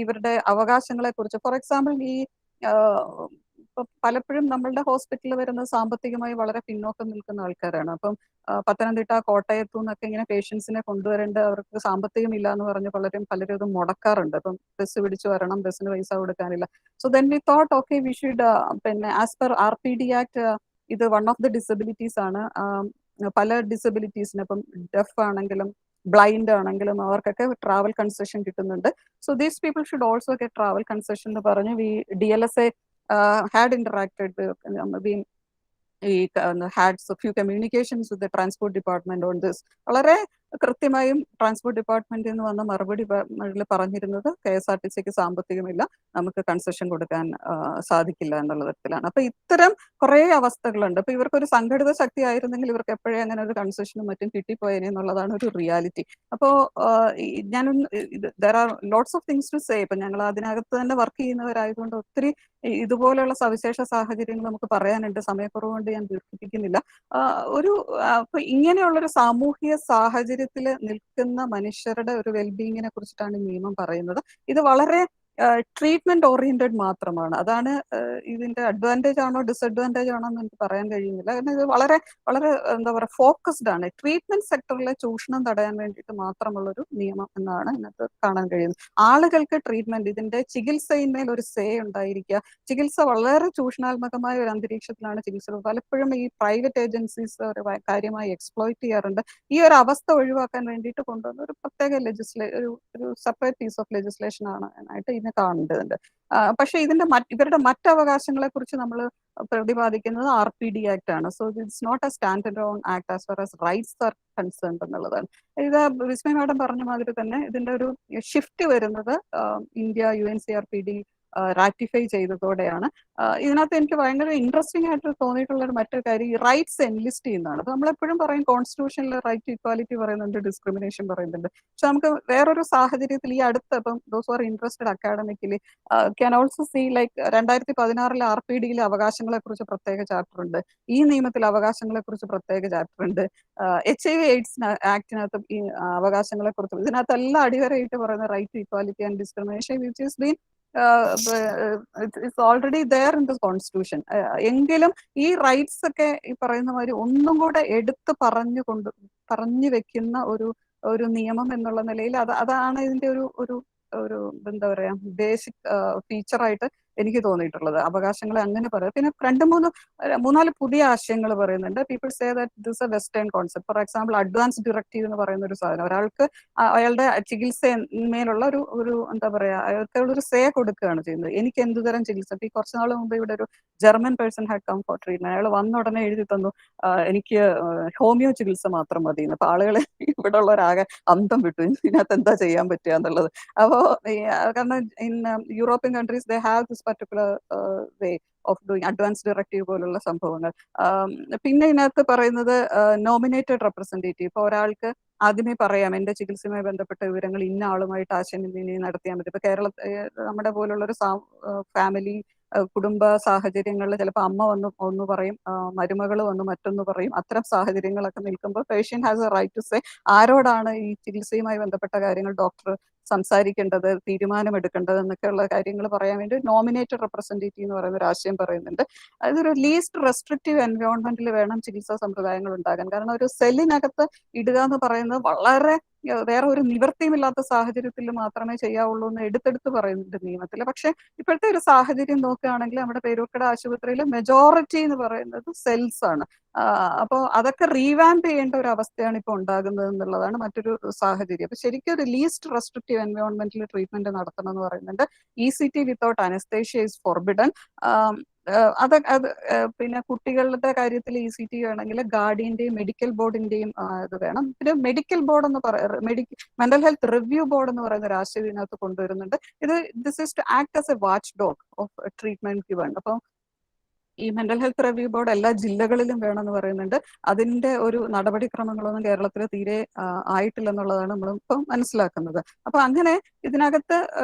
ഇവരുടെ അവകാശങ്ങളെ കുറിച്ച്, ഫോർ എക്സാമ്പിൾ, ഈ ഇപ്പൊ പലപ്പോഴും നമ്മളുടെ ഹോസ്പിറ്റലിൽ വരുന്നത് സാമ്പത്തികമായി വളരെ പിന്നോക്കം നിൽക്കുന്ന ആൾക്കാരാണ്. അപ്പം പത്തനംതിട്ട, കോട്ടയത്തു നിന്നൊക്കെ ഇങ്ങനെ പേഷ്യൻസിനെ കൊണ്ടുവരേണ്ട, അവർക്ക് സാമ്പത്തികം ഇല്ല എന്ന് പറഞ്ഞ് പലരും ഇത് മുടക്കാറുണ്ട്. അപ്പം ബസ് പിടിച്ചു വരണം, ബസ്സിന് പൈസ കൊടുക്കാനില്ല. So then we thought okay we should, പിന്നെ ആസ് പെർ RPD ആക്ട് ഇത് വൺ ഓഫ് ദി ഡിസബിലിറ്റീസ് ആണ്. പല ഡിസബിലിറ്റീസിന്, ഇപ്പം ഡെഫ് ആണെങ്കിലും ബ്ലൈൻഡ് ആണെങ്കിലും അവർക്കൊക്കെ ട്രാവൽ കൺസെഷൻ കിട്ടുന്നുണ്ട്. So these people should also get travel concession എന്ന് പറഞ്ഞ് DLSA had interacted ഈ had few communications with transport department on this. വളരെ കൃത്യമായും ട്രാൻസ്പോർട്ട് ഡിപ്പാർട്ട്മെന്റിൽ നിന്ന് വന്ന മറുപടി പറഞ്ഞിരുന്നത് KSRTCക്ക് സാമ്പത്തികമില്ല, നമുക്ക് കൺസെഷൻ കൊടുക്കാൻ സാധിക്കില്ല എന്നുള്ള തരത്തിലാണ്. അപ്പൊ ഇത്തരം കുറെ അവസ്ഥകളുണ്ട്. അപ്പൊ ഇവർക്കൊരു സംഘടിത ശക്തി ആയിരുന്നെങ്കിൽ ഇവർക്ക് എപ്പോഴേ അങ്ങനെ ഒരു കൺസെഷനും മറ്റും കിട്ടിപ്പോയേനെ എന്നുള്ളതാണ് ഒരു റിയാലിറ്റി. അപ്പോ ഞാനൊന്ന് there are lots of things to say. ഇപ്പൊ ഞങ്ങൾ അതിനകത്ത് തന്നെ വർക്ക് ചെയ്യുന്നവരായതുകൊണ്ട് ഒത്തിരി ഇതുപോലെയുള്ള സവിശേഷ സാഹചര്യങ്ങൾ നമുക്ക് പറയാനുണ്ട്. സമയക്കുറവ് കൊണ്ട് ഞാൻ ദീർഘിപ്പിക്കുന്നില്ല. ഇങ്ങനെയുള്ളൊരു സാമൂഹിക സാഹചര്യത്തിൽ നിൽക്കുന്ന മനുഷ്യരുടെ ഒരു വെൽബീയിങ്ങിനെ കുറിച്ചിട്ടാണ് നിയമം പറയുന്നത്. ഇത് വളരെ ട്രീറ്റ്മെന്റ് ഓറിയന്റഡ് മാത്രമാണ്. അതാണ് ഇതിന്റെ അഡ്വാൻറ്റേജ് ആണോ ഡിസഡ്വാൻറ്റേജ് ആണോ എന്ന് എനിക്ക് പറയാൻ കഴിയുന്നില്ല. കാരണം ഇത് വളരെ വളരെ എന്താ പറയുക, ഫോക്കസ്ഡ് ആണ്. ട്രീറ്റ്മെന്റ് സെക്ടറിലെ ചൂഷണം തടയാൻ വേണ്ടിയിട്ട് മാത്രമുള്ളൊരു നിയമം എന്നാണ് ഇതിനകത്ത് കാണാൻ കഴിയുന്നത്. ആളുകൾക്ക് ട്രീറ്റ്മെന്റ്, ഇതിന്റെ ചികിത്സയിന്മേൽ ഒരു സേ ഉണ്ടായിരിക്കുക. ചികിത്സ വളരെ ചൂഷണാത്മകമായ ഒരു അന്തരീക്ഷത്തിലാണ് ചികിത്സ. പലപ്പോഴും ഈ പ്രൈവറ്റ് ഏജൻസീസ് കാര്യമായി എക്സ്പ്ലോയിറ്റ് ചെയ്യാറുണ്ട്. ഈ ഒരു അവസ്ഥ ഒഴിവാക്കാൻ വേണ്ടിയിട്ട് കൊണ്ടുവന്ന ഒരു പ്രത്യേക ഒരു സെപ്പറേറ്റ് പീസ് ഓഫ് ലെജിസ്ലേഷൻ ആണ് ആയിട്ട് ഇതിനെ കാണേണ്ടതുണ്ട്. പക്ഷെ ഇവരുടെ മറ്റവകാശങ്ങളെ കുറിച്ച് നമ്മൾ പ്രതിപാദിക്കുന്നത് RPD ആക്ട് ആണ്. So it's not a stand alone act as far as rights are concerned എന്നുള്ളതാണ്. ഇത് വിസ്മയ മാഡം പറഞ്ഞ മാതിരി തന്നെ ഇതിന്റെ ഒരു ഷിഫ്റ്റ് വരുന്നത് ഇന്ത്യ UNCRPD റാറ്റിഫൈ ചെയ്തതോടെയാണ്. ഇതിനകത്ത് എനിക്ക് ഭയങ്കര ഇൻട്രസ്റ്റിംഗ് ആയിട്ട് തോന്നിയിട്ടുള്ള മറ്റൊരു കാര്യം ഈ റൈറ്റ്സ് എൻലിസ്റ്റ് ചെയ്യുന്നതാണ്. അപ്പൊ നമ്മളെപ്പോഴും പറയും കോൺസ്റ്റിറ്റ്യൂഷനിൽ റൈറ്റ് ടു ഇക്വാലിറ്റി പറയുന്നുണ്ട്, ഡിസ്ക്രിമിനേഷൻ പറയുന്നുണ്ട്. പക്ഷെ നമുക്ക് വേറൊരു സാഹചര്യത്തിൽ ഈ അടുത്ത, ഇപ്പം those are interested academically can also see like 2016 RPDയിൽ അവകാശങ്ങളെ കുറിച്ച് പ്രത്യേക ചാപ്റ്റർ ഉണ്ട്. ഈ നിയമത്തിൽ അവകാശങ്ങളെ കുറിച്ച് പ്രത്യേക ചാപ്റ്റർ ഉണ്ട്. HIV/AIDS ആക്ടിനകത്തും ഈ അവകാശങ്ങളെ കുറിച്ച്, ഇതിനകത്തെല്ലാം അടിവരയിട്ട് പറയുന്ന right to equality and discrimination which is been it's already there in the constitution. എങ്കിലും ഈ റൈറ്റ്സ് ഒക്കെ ഈ പറയുന്ന മാതിരി ഒന്നും കൂടെ എടുത്ത് പറഞ്ഞു വെക്കുന്ന ഒരു നിയമം എന്നുള്ള നിലയിൽ അതാണ് ഇതിന്റെ ഒരു എന്താ പറയാ ബേസിക് ഫീച്ചറായിട്ട് എനിക്ക് തോന്നിയിട്ടുള്ളത്. അവകാശങ്ങളെ അങ്ങനെ പറയാം. പിന്നെ മൂന്നാല് പുതിയ ആശയങ്ങൾ പറയുന്നുണ്ട്. People say that this A western concept. For example advance directive എന്ന് പറയുന്ന ഒരു സാധനം, ഒരാൾക്ക് അയാളുടെ ചികിത്സമേലുള്ള ഒരു എന്താ പറയാ, അയാൾക്കുള്ളൊരു സേ കൊടുക്കുകയാണ് ചെയ്യുന്നത്. എനിക്ക് എന്തുതരം ചികിത്സ. ഈ കുറച്ച് നാൾ മുമ്പ് ഇവിടെ ഒരു German person had come for treatment. അയാൾ വന്ന ഉടനെ എഴുതി തന്നു എനിക്ക് ഹോമിയോ ചികിത്സ മാത്രം മതി. അപ്പൊ ആളുകളെ ഇവിടെ ഉള്ളവരാകെ അന്തം വിട്ടു, ഇതിനകത്ത് എന്താ ചെയ്യാൻ പറ്റുക എന്നുള്ളത്. അപ്പോ കാരണം in European countries they have this particular way of doing advance directive പോലുള്ള സംഭവങ്ങൾ. പിന്നെ ഇതിനകത്ത് പറയുന്നത് നോമിനേറ്റഡ് റെപ്രസെന്റേറ്റീവ്. ഇപ്പൊ ഒരാൾക്ക് ആദ്യമേ പറയാം എന്റെ ചികിത്സയുമായി ബന്ധപ്പെട്ട വിവരങ്ങൾ ഇന്ന ആളുമായിട്ട് ആശയവിനിമയം നടത്തിയാൽ മതി. ഇപ്പൊ നമ്മുടെ പോലുള്ളൊരു ഫാമിലി കുടുംബ സാഹചര്യങ്ങളിൽ ചിലപ്പോൾ അമ്മ ഒന്ന് പറയും, മരുമകൾ വന്ന് മറ്റൊന്ന് പറയും. അത്തരം സാഹചര്യങ്ങളൊക്കെ നിൽക്കുമ്പോൾ patient has a right to say ആരോടാണ് ഈ ചികിത്സയുമായി ബന്ധപ്പെട്ട കാര്യങ്ങൾ ഡോക്ടർ സംസാരിക്കേണ്ടത്, തീരുമാനമെടുക്കേണ്ടത് എന്നൊക്കെയുള്ള കാര്യങ്ങൾ പറയാൻ വേണ്ടി നോമിനേറ്റഡ് റെപ്രസെന്റേറ്റീവ് എന്ന് പറയുന്ന ഒരു ആശയം പറയുന്നുണ്ട്. അതൊരു ലീസ്റ്റ് റെസ്ട്രിക്റ്റീവ് എൻവയോൺമെന്റിൽ വേണം ചികിത്സാ സമ്പ്രദായങ്ങൾ ഉണ്ടാകാൻ. കാരണം ഒരു സെല്ലിനകത്ത് ഇടുക എന്ന് പറയുന്നത് വളരെ വേറെ ഒരു നിവൃത്തിയുമില്ലാത്ത സാഹചര്യത്തിൽ മാത്രമേ ചെയ്യാവുള്ളൂ എന്ന് എടുത്തെടുത്ത് പറയുന്നുണ്ട് നിയമത്തിൽ. പക്ഷെ ഇപ്പോഴത്തെ ഒരു സാഹചര്യം നോക്കുകയാണെങ്കിൽ നമ്മുടെ പേരൂർക്കട ആശുപത്രിയിൽ മെജോറിറ്റി എന്ന് പറയുന്നത് സെൽസ് ആണ്. അപ്പോൾ അതൊക്കെ റീവാമ്പ് ചെയ്യേണ്ട ഒരു അവസ്ഥയാണ് ഇപ്പോൾ ഉണ്ടാകുന്നത് എന്നുള്ളതാണ് മറ്റൊരു സാഹചര്യം. അപ്പൊ ശരിക്കും ഒരു ലീസ്റ്റ് റെസ്ട്രിക്റ്റീവ് എൻവയോൺമെന്റിൽ ട്രീറ്റ്മെന്റ് നടത്തണം എന്ന് പറയുന്നുണ്ട്. ECT without anaesthesia is forbidden. പിന്നെ കുട്ടികളുടെ കാര്യത്തിൽ ECT വേണമെങ്കിൽ ഗാർഡിയന്റെയും മെഡിക്കൽ ബോർഡിന്റെയും ഇത് വേണം. പിന്നെ മെഡിക്കൽ ബോർഡ് എന്ന് മെന്റൽ ഹെൽത്ത് റിവ്യൂ ബോർഡ് എന്ന് പറയുന്ന ഒരു ആശയം ഇതിനകത്ത് കൊണ്ടുവരുന്നുണ്ട്. This is to act as a watch dog of treatment given. അപ്പം ഈ മെന്റൽ ഹെൽത്ത് റിവ്യൂ ബോർഡ് എല്ലാ ജില്ലകളിലും വേണമെന്ന് പറയുന്നുണ്ട്. അതിന്റെ ഒരു നടപടിക്രമങ്ങളൊന്നും കേരളത്തിൽ തീരെ ആയിട്ടില്ലെന്നുള്ളതാണ് നമ്മൾ ഇപ്പം മനസ്സിലാക്കുന്നത്. അപ്പൊ അങ്ങനെ ഇതിനകത്ത്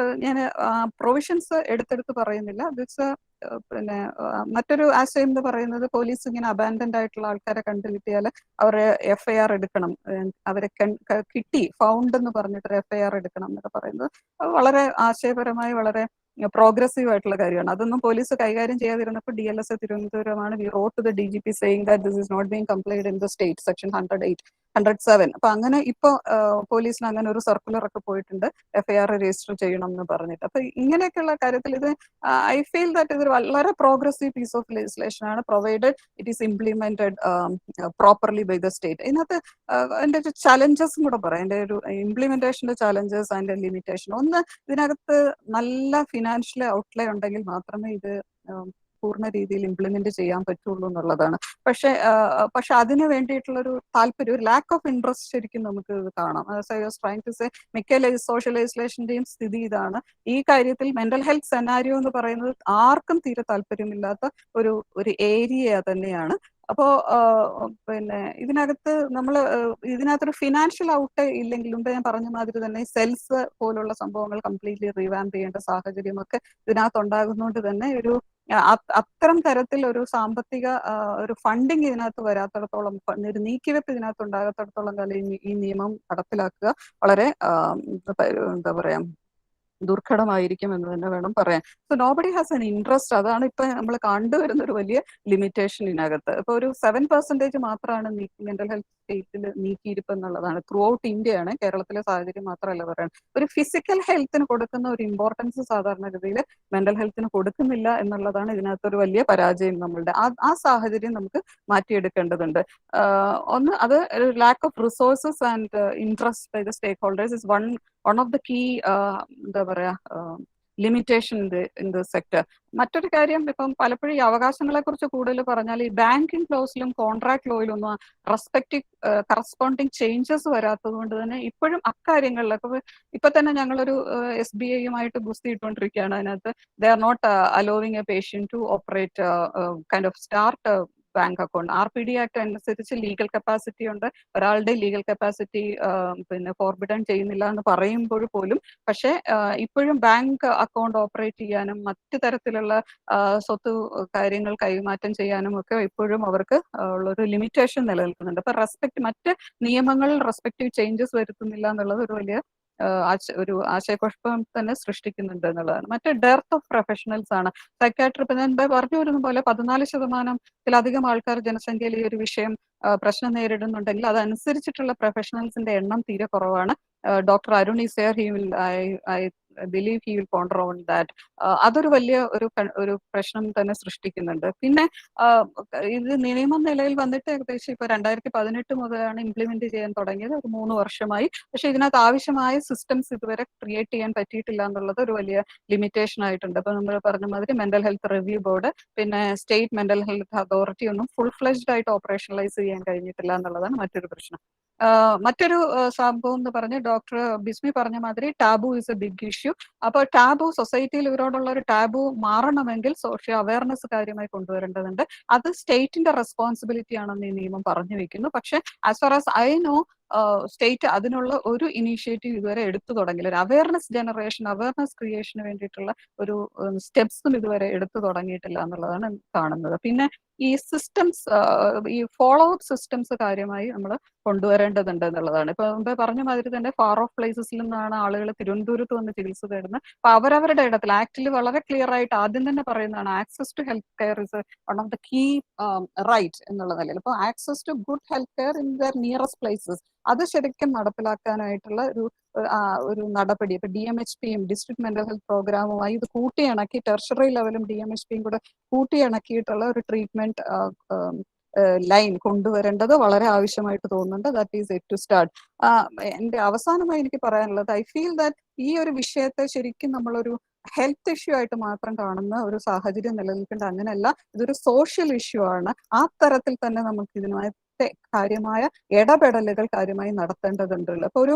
ഞാൻ പ്രൊവിഷൻസ് എടുത്തെടുത്ത് പറയുന്നില്ല. ദിറ്റ്സ് പിന്നെ മറ്റൊരു ആശയം എന്ന് പറയുന്നത് പോലീസ് ഇങ്ങനെ അബാൻഡൻഡ് ആയിട്ടുള്ള ആൾക്കാരെ കണ്ടു കിട്ടിയാൽ അവരെ FIR എടുക്കണം, അവരെ കിട്ടി ഫൗണ്ട് എന്ന് പറഞ്ഞിട്ട് FIR എടുക്കണം എന്നൊക്കെ പറയുന്നത് വളരെ ആശയപരമായി വളരെ പ്രോഗ്രസീവ് ആയിട്ടുള്ള കാര്യമാണ്. അതൊന്നും പോലീസ് കൈകാര്യം ചെയ്യാതിരുന്നപ്പോൾ DLSA തിരുവനന്തപുരമാണ് we wrote to the DGP saying that this is not being complied in the state section 108 107. അപ്പൊ അങ്ങനെ ഇപ്പൊ പോലീസിന് അങ്ങനെ ഒരു സർക്കുലർ ഒക്കെ പോയിട്ടുണ്ട് FIR രജിസ്റ്റർ ചെയ്യണം എന്ന് പറഞ്ഞിട്ട്. അപ്പൊ ഇങ്ങനെയൊക്കെയുള്ള കാര്യത്തിൽ ഇത് ഐ ഫീൽ ദാറ്റ് ഇത് വളരെ പ്രോഗ്രസീവ് പീസ് ഓഫ് ലെജിസ്ലേഷൻ ആണ്, provided it is implemented properly by the state. ഇതിനകത്ത് എൻ്റെ ഒരു ചലഞ്ചസും കൂടെ പറയാം, എൻ്റെ ഒരു ഇംപ്ലിമെന്റേഷന്റെ ചലഞ്ചസ് ആൻഡ് ലിമിറ്റേഷൻ. ഒന്ന്, ഇതിനകത്ത് നല്ല ഫിനാൻഷ്യൽ ഔട്ട്ലേ ഉണ്ടെങ്കിൽ മാത്രമേ ഇത് പൂർണ്ണ രീതിയിൽ ഇംപ്ലിമെന്റ് ചെയ്യാൻ പറ്റുള്ളൂ എന്നുള്ളതാണ്. പക്ഷെ അതിന് വേണ്ടിയിട്ടുള്ള ഒരു താല്പര്യം, ഒരു ലാക്ക് ഓഫ് ഇൻട്രസ്റ്റ് ശരിക്കും നമുക്ക് കാണാം. മിക്ക സോഷ്യൽ ലെജിസ്ലേഷന്റെയും സ്ഥിതി ഇതാണ്. ഈ കാര്യത്തിൽ മെന്റൽ ഹെൽത്ത് സെനാരിയോ എന്ന് പറയുന്നത് ആർക്കും തീരെ താല്പര്യമില്ലാത്ത ഒരു ഏരിയ തന്നെയാണ്. അപ്പോ പിന്നെ ഇതിനകത്ത് ഇതിനകത്തൊരു ഫിനാൻഷ്യൽ ഔട്ട് ഇല്ലെങ്കിൽ, മുമ്പ് ഞാൻ പറഞ്ഞ മാതിരി തന്നെ സെൽസ് പോലുള്ള സംഭവങ്ങൾ കംപ്ലീറ്റ്ലി റീവാമ്പ് ചെയ്യേണ്ട സാഹചര്യമൊക്കെ ഇതിനകത്ത് ഉണ്ടാകുന്നതുകൊണ്ട് തന്നെ അത്തരം തരത്തിൽ ഒരു സാമ്പത്തിക ഒരു ഫണ്ടിങ് ഇതിനകത്ത് വരാത്തിടത്തോളം, ഒരു നീക്കിവെപ്പ് ഇതിനകത്ത് ഉണ്ടാകത്തിടത്തോളം കാലം ഈ നിയമം നടപ്പിലാക്കുക വളരെ എന്താ പറയാ ദുർഘടമായിരിക്കും എന്ന് തന്നെ വേണം പറയാൻ. So nobody has N interest. അതാണ് ഇപ്പൊ നമ്മൾ കണ്ടുവരുന്ന ഒരു വലിയ ലിമിറ്റേഷൻ ഇതിനകത്ത്. ഇപ്പൊ ഒരു 7% മാത്രമാണ് മെന്റൽ ഹെൽത്ത് സ്റ്റേറ്റിൽ നീക്കിയിരിപ്പ് എന്നുള്ളതാണ്. ത്രൂ ഔട്ട് ഇന്ത്യയാണ്, കേരളത്തിലെ സാഹചര്യം മാത്രമല്ല പറയുന്നത്. ഒരു ഫിസിക്കൽ ഹെൽത്തിന് കൊടുക്കുന്ന ഒരു ഇമ്പോർട്ടൻസ് സാധാരണഗതിയിൽ മെന്റൽ ഹെൽത്തിന് കൊടുക്കുന്നില്ല എന്നുള്ളതാണ് ഇതിനകത്തൊരു വലിയ പരാജയം നമ്മളുടെ. ആ സാഹചര്യം നമുക്ക് മാറ്റിയെടുക്കേണ്ടതുണ്ട്. ഒന്ന്, അത് lack of resources and interest by the stake holders is one of the key എന്താ പറയാ ലിമിറ്റേഷൻ ഇൻ ദ സെക്ടർ. മറ്റൊരു കാര്യം, ഇപ്പം പലപ്പോഴും ഈ അവകാശങ്ങളെ കുറിച്ച് കൂടുതൽ പറഞ്ഞാൽ ഈ ബാങ്കിങ് ക്ലോസിലും കോൺട്രാക്ട് ലോയിലും ഒന്നും കറസ്പോണ്ടിങ് ചേഞ്ചസ് വരാത്തത് കൊണ്ട് തന്നെ ഇപ്പോഴും അക്കാര്യങ്ങളിലൊക്കെ ഇപ്പൊ തന്നെ ഞങ്ങളൊരു SBIയുമായിട്ട് ഗുസ്തി ഇട്ടുകൊണ്ടിരിക്കുകയാണ്. അതിനകത്ത് they are not allowing a patient to operate kind of start bank account. RPD act അനുസരിച്ച് ലീഗൽ കപ്പാസിറ്റി ഉണ്ട്, ഒരാളുടെ ലീഗൽ കപ്പാസിറ്റി പിന്നെ ഫോർബിഡൻ ചെയ്യുന്നില്ല എന്ന് പറയുമ്പോൾ പോലും, പക്ഷെ ഇപ്പോഴും ബാങ്ക് അക്കൗണ്ട് ഓപ്പറേറ്റ് ചെയ്യാനും മറ്റു തരത്തിലുള്ള സ്വത്ത് കാര്യങ്ങൾ കൈമാറ്റം ചെയ്യാനും ഒക്കെ ഇപ്പോഴും അവർക്ക് ഉള്ളൊരു ലിമിറ്റേഷൻ നിലനിൽക്കുന്നുണ്ട്. അപ്പൊ മറ്റ് നിയമങ്ങളിൽ റെസ്പെക്റ്റീവ് ചേഞ്ചസ് വരുത്തുന്നില്ല എന്നുള്ളത് ഒരു വലിയ ഒരു ആശയക്കുഴപ്പം തന്നെ സൃഷ്ടിക്കുന്നുണ്ട് എന്നുള്ളതാണ്. മറ്റേ ഡെർത്ത് ഓഫ് പ്രൊഫഷണൽസ് ആണ്. സൈക്കാട്രി ഇപ്പൊ ഞാൻ പറഞ്ഞു വരുന്ന പോലെ 14%-ത്തിലധികം ആൾക്കാർ ജനസംഖ്യയിൽ ഈ ഒരു വിഷയം പ്രശ്നം നേരിടുന്നുണ്ടെങ്കിൽ അതനുസരിച്ചിട്ടുള്ള പ്രൊഫഷണൽസിന്റെ എണ്ണം തീരെ കുറവാണ്. Doctor Arun is here, I believe he will ponder on that. അതൊരു വലിയ ഒരു പ്രശ്നം തന്നെ സൃഷ്ടിക്കുന്നുണ്ട്. പിന്നെ ഇത് നിയമം നിലയിൽ വന്നിട്ട് ഏകദേശം ഇപ്പൊ 2018 മുതലാണ് ഇംപ്ലിമെന്റ് ചെയ്യാൻ തുടങ്ങിയത്, ഒരു 3 വർഷമായി. പക്ഷെ ഇതിനകത്ത് ആവശ്യമായ സിസ്റ്റംസ് ഇതുവരെ ക്രിയേറ്റ് ചെയ്യാൻ പറ്റിയിട്ടില്ല എന്നുള്ളത് ഒരു വലിയ ലിമിറ്റേഷൻ ആയിട്ടുണ്ട്. അപ്പൊ നമ്മൾ പറഞ്ഞ മാതിരി മെന്റൽ ഹെൽത്ത് റിവ്യൂ ബോർഡ്, പിന്നെ സ്റ്റേറ്റ് മെന്റൽ ഹെൽത്ത് അതോറിറ്റി ഒന്നും ഫുൾ ഫ്ലെജ്ഡ് ആയിട്ട് ഓപ്പറേഷണലൈസ് ചെയ്യാൻ കഴിഞ്ഞിട്ടില്ല എന്നുള്ളതാണ് മറ്റൊരു പ്രശ്നം. മറ്റൊരു സംഭവം എന്ന് പറഞ്ഞ് ഡോക്ടർ ബിസ്മി പറഞ്ഞ മാതിരി taboo is a big issue. അപ്പോൾ ടാബു സൊസൈറ്റിയിൽ ഇവരോടുള്ള ഒരു ടാബു മാറണമെങ്കിൽ സോഷ്യൽ അവയർനെസ് കാര്യമായി കൊണ്ടുവരേണ്ടതുണ്ട്. അത് സ്റ്റേറ്റിന്റെ റെസ്പോൺസിബിലിറ്റി ആണെന്ന് ഈ നിയമം പറഞ്ഞു വെക്കുന്നു. പക്ഷെ as far as I know state അതിനുള്ള ഒരു ഇനീഷ്യേറ്റീവ് ഇതുവരെ എടുത്തു തുടങ്ങില്ല. ഒരു അവയർനെസ് ജനറേഷൻ, അവയർനെസ് ക്രിയേഷന് വേണ്ടിയിട്ടുള്ള ഒരു സ്റ്റെപ്സും ഇതുവരെ എടുത്തു തുടങ്ങിയിട്ടില്ല എന്നുള്ളതാണ് കാണുന്നത്. പിന്നെ ഈ സിസ്റ്റംസ്, ഈ ഫോളോ അപ്പ് സിസ്റ്റംസ് കാര്യമായി നമ്മൾ കൊണ്ടുവരേണ്ടതുണ്ട് എന്നുള്ളതാണ്. ഇപ്പൊ മുമ്പ് പറഞ്ഞ മാതിരി തന്നെ ഫാർ ഓഫ് പ്ലേസസിൽ നിന്നാണ് ആളുകൾ തിരുവനന്തപുരത്ത് വന്ന് ചികിത്സ തേടുന്നത്. അപ്പൊ അവരവരുടെ ഇടത്തിൽ ആക്ടിൽ വളരെ ക്ലിയർ ആയിട്ട് ആദ്യം തന്നെ പറയുന്നതാണ് access to health care is one of the key right എന്നുള്ള നിലയിൽ. അപ്പോൾ access to good health care in the nearest places, അത് ശരിക്കും നടപ്പിലാക്കാനായിട്ടുള്ള ഒരു നടപടി ഇപ്പൊ DMHPയും ഡിസ്ട്രിക്ട് മെന്റൽ ഹെൽത്ത് പ്രോഗ്രാമുമായി ഇത് കൂട്ടിയിണക്കി, ടെർഷറി ലെവലും DMHPയും കൂടെ കൂട്ടിയിണക്കിയിട്ടുള്ള ഒരു ട്രീറ്റ്മെന്റ് ലൈൻ കൊണ്ടുവരേണ്ടത് വളരെ ആവശ്യമായിട്ട് തോന്നുന്നുണ്ട്. That is it to start. എന്റെ അവസാനമായി എനിക്ക് പറയാനുള്ളത്, ഐ ഫീൽ ദാറ്റ് ഈ ഒരു വിഷയത്തെ ശരിക്കും നമ്മളൊരു ഹെൽത്ത് ഇഷ്യൂ ആയിട്ട് മാത്രം കാണുന്ന ഒരു സാഹചര്യം നിലനിൽക്കേണ്ട, അങ്ങനെയല്ല, ഇതൊരു സോഷ്യൽ ഇഷ്യൂ ആണ്. ആ തരത്തിൽ തന്നെ നമുക്ക് ഇതിനുമായി കാര്യമായ ഇടപെടലുകൾ കാര്യമായി നടത്തേണ്ടതുണ്ട്. അപ്പൊ ഒരു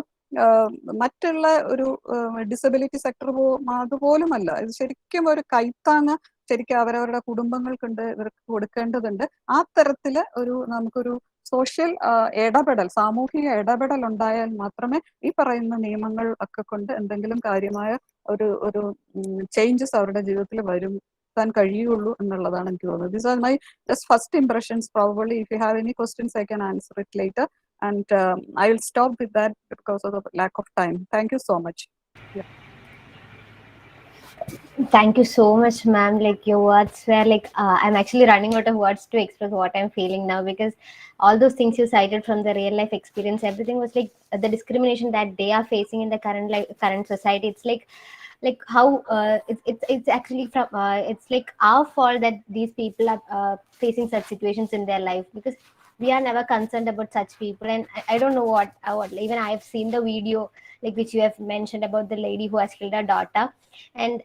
മറ്റുള്ള ഒരു ഡിസബിലിറ്റി സെക്ടർ അതുപോലുമല്ല, ഇത് ശരിക്കും ഒരു കൈത്താങ്ങ് ശരിക്കും അവരവരുടെ കുടുംബങ്ങൾക്കുണ്ട്, ഇവർക്ക് കൊടുക്കേണ്ടതുണ്ട്. ആ തരത്തില് നമുക്കൊരു സോഷ്യൽ ഇടപെടൽ, സാമൂഹിക ഇടപെടൽ ഉണ്ടായാൽ മാത്രമേ ഈ പറയുന്ന നിയമങ്ങൾ ഒക്കെ കൊണ്ട് എന്തെങ്കിലും കാര്യമായ ഒരു ചേഞ്ചസ് അവരുടെ ജീവിതത്തിൽ വരും കഴിയുള്ളൂ എന്നുള്ളതാണ് എനിക്ക് തോന്നുന്നത്. These are my just first impressions. Probably if you have any questions, I can answer it later. And I will stop with that because of the lack of time. Thank you so much. Thank you so much, ma'am. Like your words were like, I'm actually running out of words to express what I'm feeling now, because all those things you cited from the real life experience, everything was like the discrimination that they are facing in the current society. It's like how it's actually from it's like our fault that these people are facing such situations in their life, because we are never concerned about such people. And I don't know what even I have seen the video like which you have mentioned about the lady who has killed her daughter, and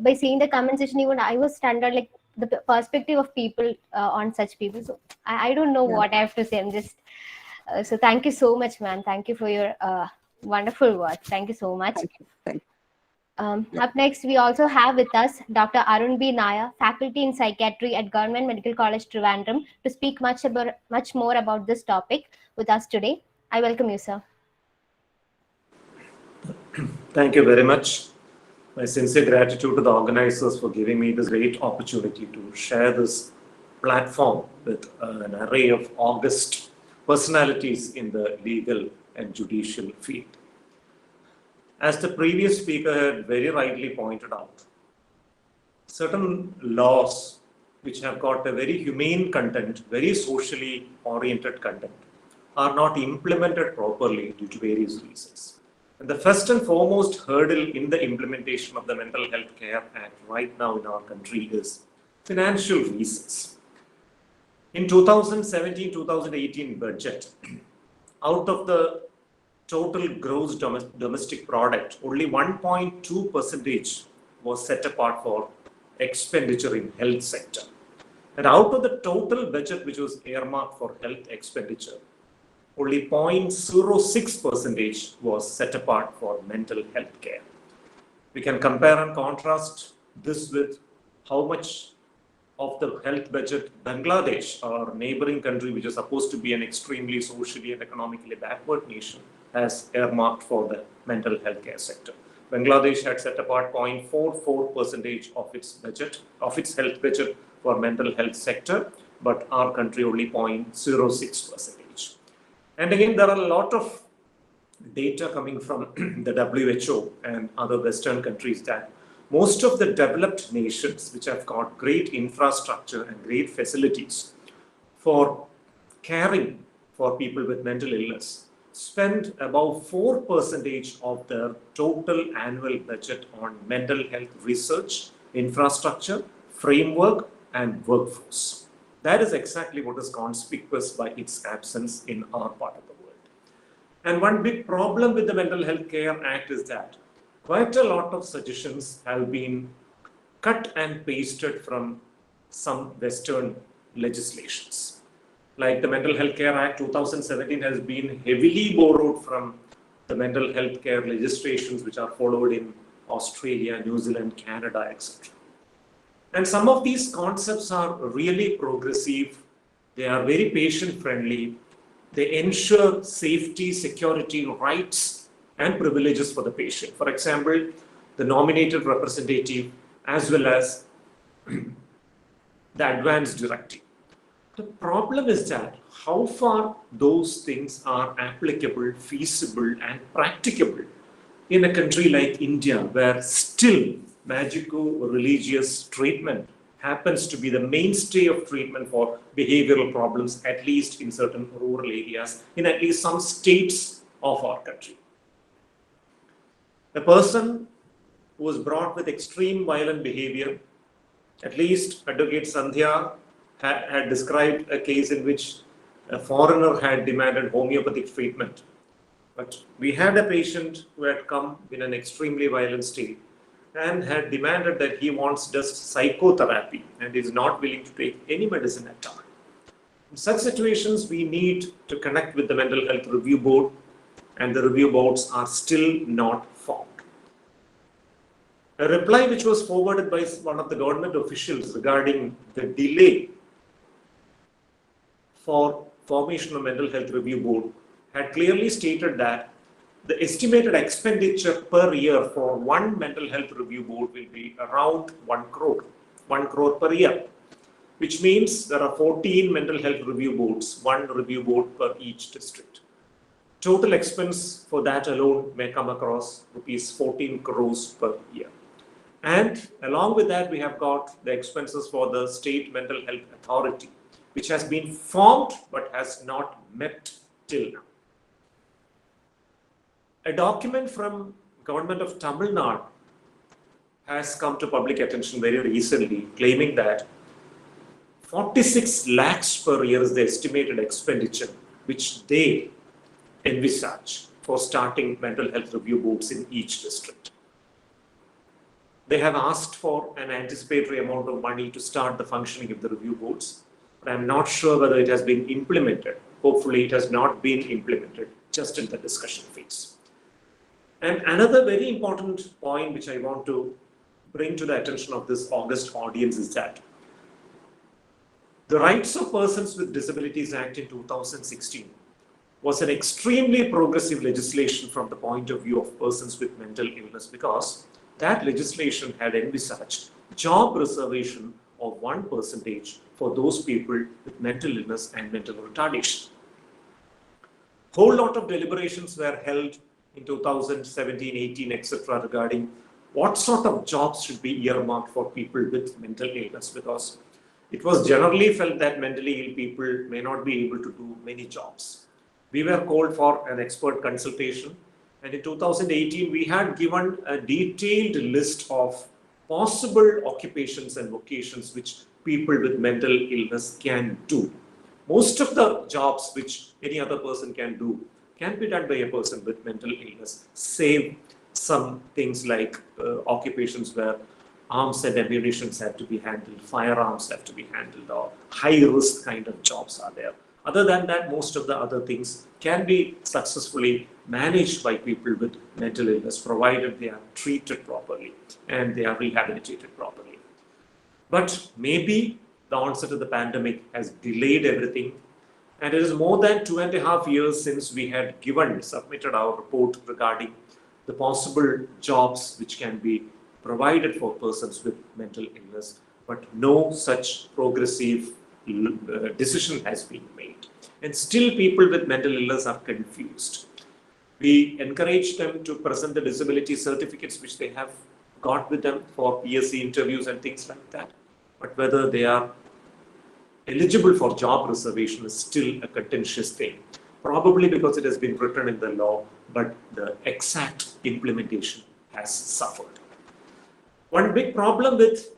by seeing the comment section, even I was stunned at like the perspective of people on such people. So I don't know what I have to say. I'm just so thank you so much, ma'am. Thank you for your wonderful words. Thank you so much. Thank you. Thank you. Up next, we also have with us Dr. Arun B. Naya, faculty in psychiatry at Government Medical College Trivandrum, to speak much more about this topic with us today. I welcome you, sir. Thank you very much. My sincere gratitude to the organizers for giving me this great opportunity to share this platform with an array of august personalities in the legal and judicial field. As the previous speaker had very rightly pointed out, certain laws which have got a very humane content, very socially oriented content, are not implemented properly due to various reasons. And the first and foremost hurdle in the implementation of the Mental Health Care Act right now in our country is financial reasons. In 2017-2018 budget, out of the total gross domestic product, only 1.2% was set apart for expenditure in health sector. And out of the total budget which was earmarked for health expenditure, only 0.06% was set apart for mental health care. We can compare and contrast this with how much of the health budget Bangladesh, our neighboring country, which is supposed to be an extremely socially and economically backward nation, has earmarked for the mental health care sector. Bangladesh had set apart 0.44% of its budget, of its health budget for mental health sector, but our country only 0.06%. And again, there are a lot of data coming from the WHO and other Western countries that most of the developed nations, which have got great infrastructure and great facilities for caring for people with mental illness, spend about 4% of their total annual budget on mental health research, infrastructure, framework, and workforce. That is exactly what is conspicuous by its absence in our part of the world. And one big problem with the Mental Health Care Act is that quite a lot of suggestions have been cut and pasted from some Western legislations. Like the Mental Health Care Act 2017 has been heavily borrowed from the mental health care legislations which are followed in Australia, New Zealand, Canada, etc. And some of these concepts are really progressive. They are very patient friendly. They ensure safety, security, rights, and privileges for the patient. For example, the nominated representative as well as the advance directive. The problem is that how far those things are applicable, feasible, and practicable in a country like India, where still magico-religious treatment happens to be the mainstay of treatment for behavioral problems, at least in certain rural areas, in at least some states of our country. A person who was brought with extreme violent behavior, at least Advocate Sandhya had described a case in which a foreigner had demanded homeopathic treatment. But we had a patient who had come in an extremely violent state and had demanded that he wants just psychotherapy and is not willing to take any medicine at all. In such situations, we need to connect with the Mental Health Review Board, and the review boards are still not formed. A reply which was forwarded by one of the government officials regarding the delay for formation of Mental Health Review Board had clearly stated that the estimated expenditure per year for one mental health review board will be around 1 crore. 1 crore per year, which means there are 14 mental health review boards, 1 review board per each district. Total expense for that alone may come across rupees 14 crores per year. And along with that, we have got the expenses for the State Mental Health Authority, which has been formed but has not met till now. A document from Government of Tamil Nadu has come to public attention very recently, claiming that 46 lakhs per year is the estimated expenditure which they envisage for starting mental health review boards in each district. They have asked for an anticipatory amount of money to start the functioning of the review boards, but I'm not sure whether it has been implemented. Hopefully it has not been implemented, just in the discussion phase. And another very important point which I want to bring to the attention of this august audience is that the Rights of Persons with Disabilities Act in 2016 was an extremely progressive legislation from the point of view of persons with mental illness, because that legislation had envisaged job reservation of 1% for those people with mental illness and mental retardation. Whole lot of deliberations were held in 2017, 18, etc. regarding what sort of jobs should be earmarked for people with mental illness, because it was generally felt that mentally ill people may not be able to do many jobs. We were called for an expert consultation, and in 2018 we had given a detailed list of possible occupations and vocations which people with mental illness can do. Most of the jobs which any other person can do can be done by a person with mental illness, save some things like occupations where arms and ammunitions have to be handled, firearms have to be handled, or high risk kind of jobs are there. Other than that, most of the other things can be successfully managed by people with mental illness, provided they are treated properly and they are rehabilitated properly. But maybe the onset of the pandemic has delayed everything, and it is more than 2.5 years since we had submitted our report regarding the possible jobs which can be provided for persons with mental illness, but no such progressive decision has been made. And still people with mental illness are confused. We encourage them to present the disability certificates which they have got with them for PSC interviews and things like that. But whether they are eligible for job reservation is still a contentious thing. Probably because it has been written in the law, but the exact implementation has suffered. One big problem with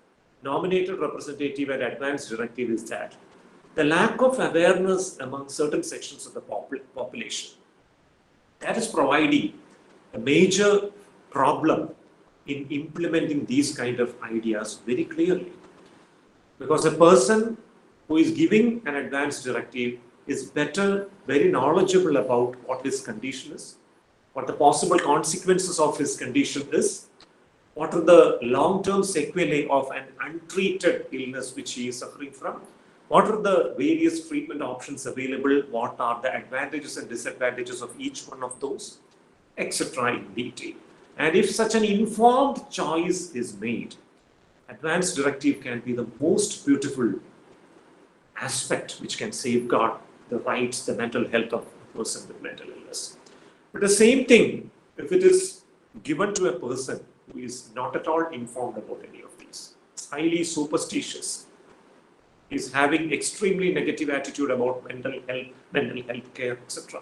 nominated representative and advance directive is that the lack of awareness among certain sections of the population. That is providing a major problem in implementing these kind of ideas very clearly. Because a person who is giving an advance directive is very knowledgeable about what his condition is, what the possible consequences of his condition is, what are the long-term sequelae of an untreated illness which he is suffering from, what are the various treatment options available, what are the advantages and disadvantages of each one of those, etc. in detail. And if such an informed choice is made, advance directive can be the most beautiful aspect which can safeguard the rights, the mental health of a person with mental illness. But the same thing, if it is given to a person who is not at all informed about any of these, is highly superstitious, is having extremely negative attitude about mental health care, etc.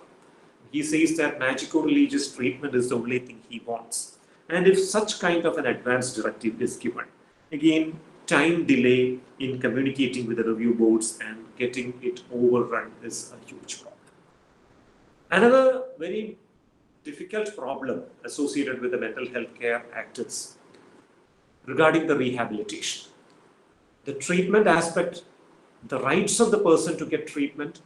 He says that magico-religious treatment is the only thing he wants. And if such kind of an advance directive is given, again, time delay in communicating with the review boards and getting it overrun is a huge problem. Another very difficult problem associated with the Mental Health Care Act is regarding the rehabilitation. The treatment aspect, the rights of the person to get treatment,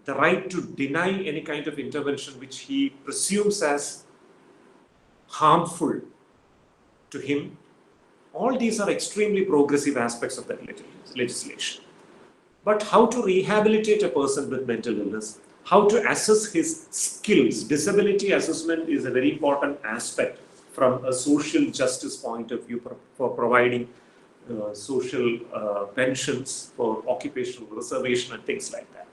the right to deny any kind of intervention which he presumes as harmful to him. All these are extremely progressive aspects of that legislation. But how to rehabilitate a person with mental illness, how to assess his skills. Disability assessment is a very important aspect from a social justice point of view for providing social pensions, for occupational reservation and things like that.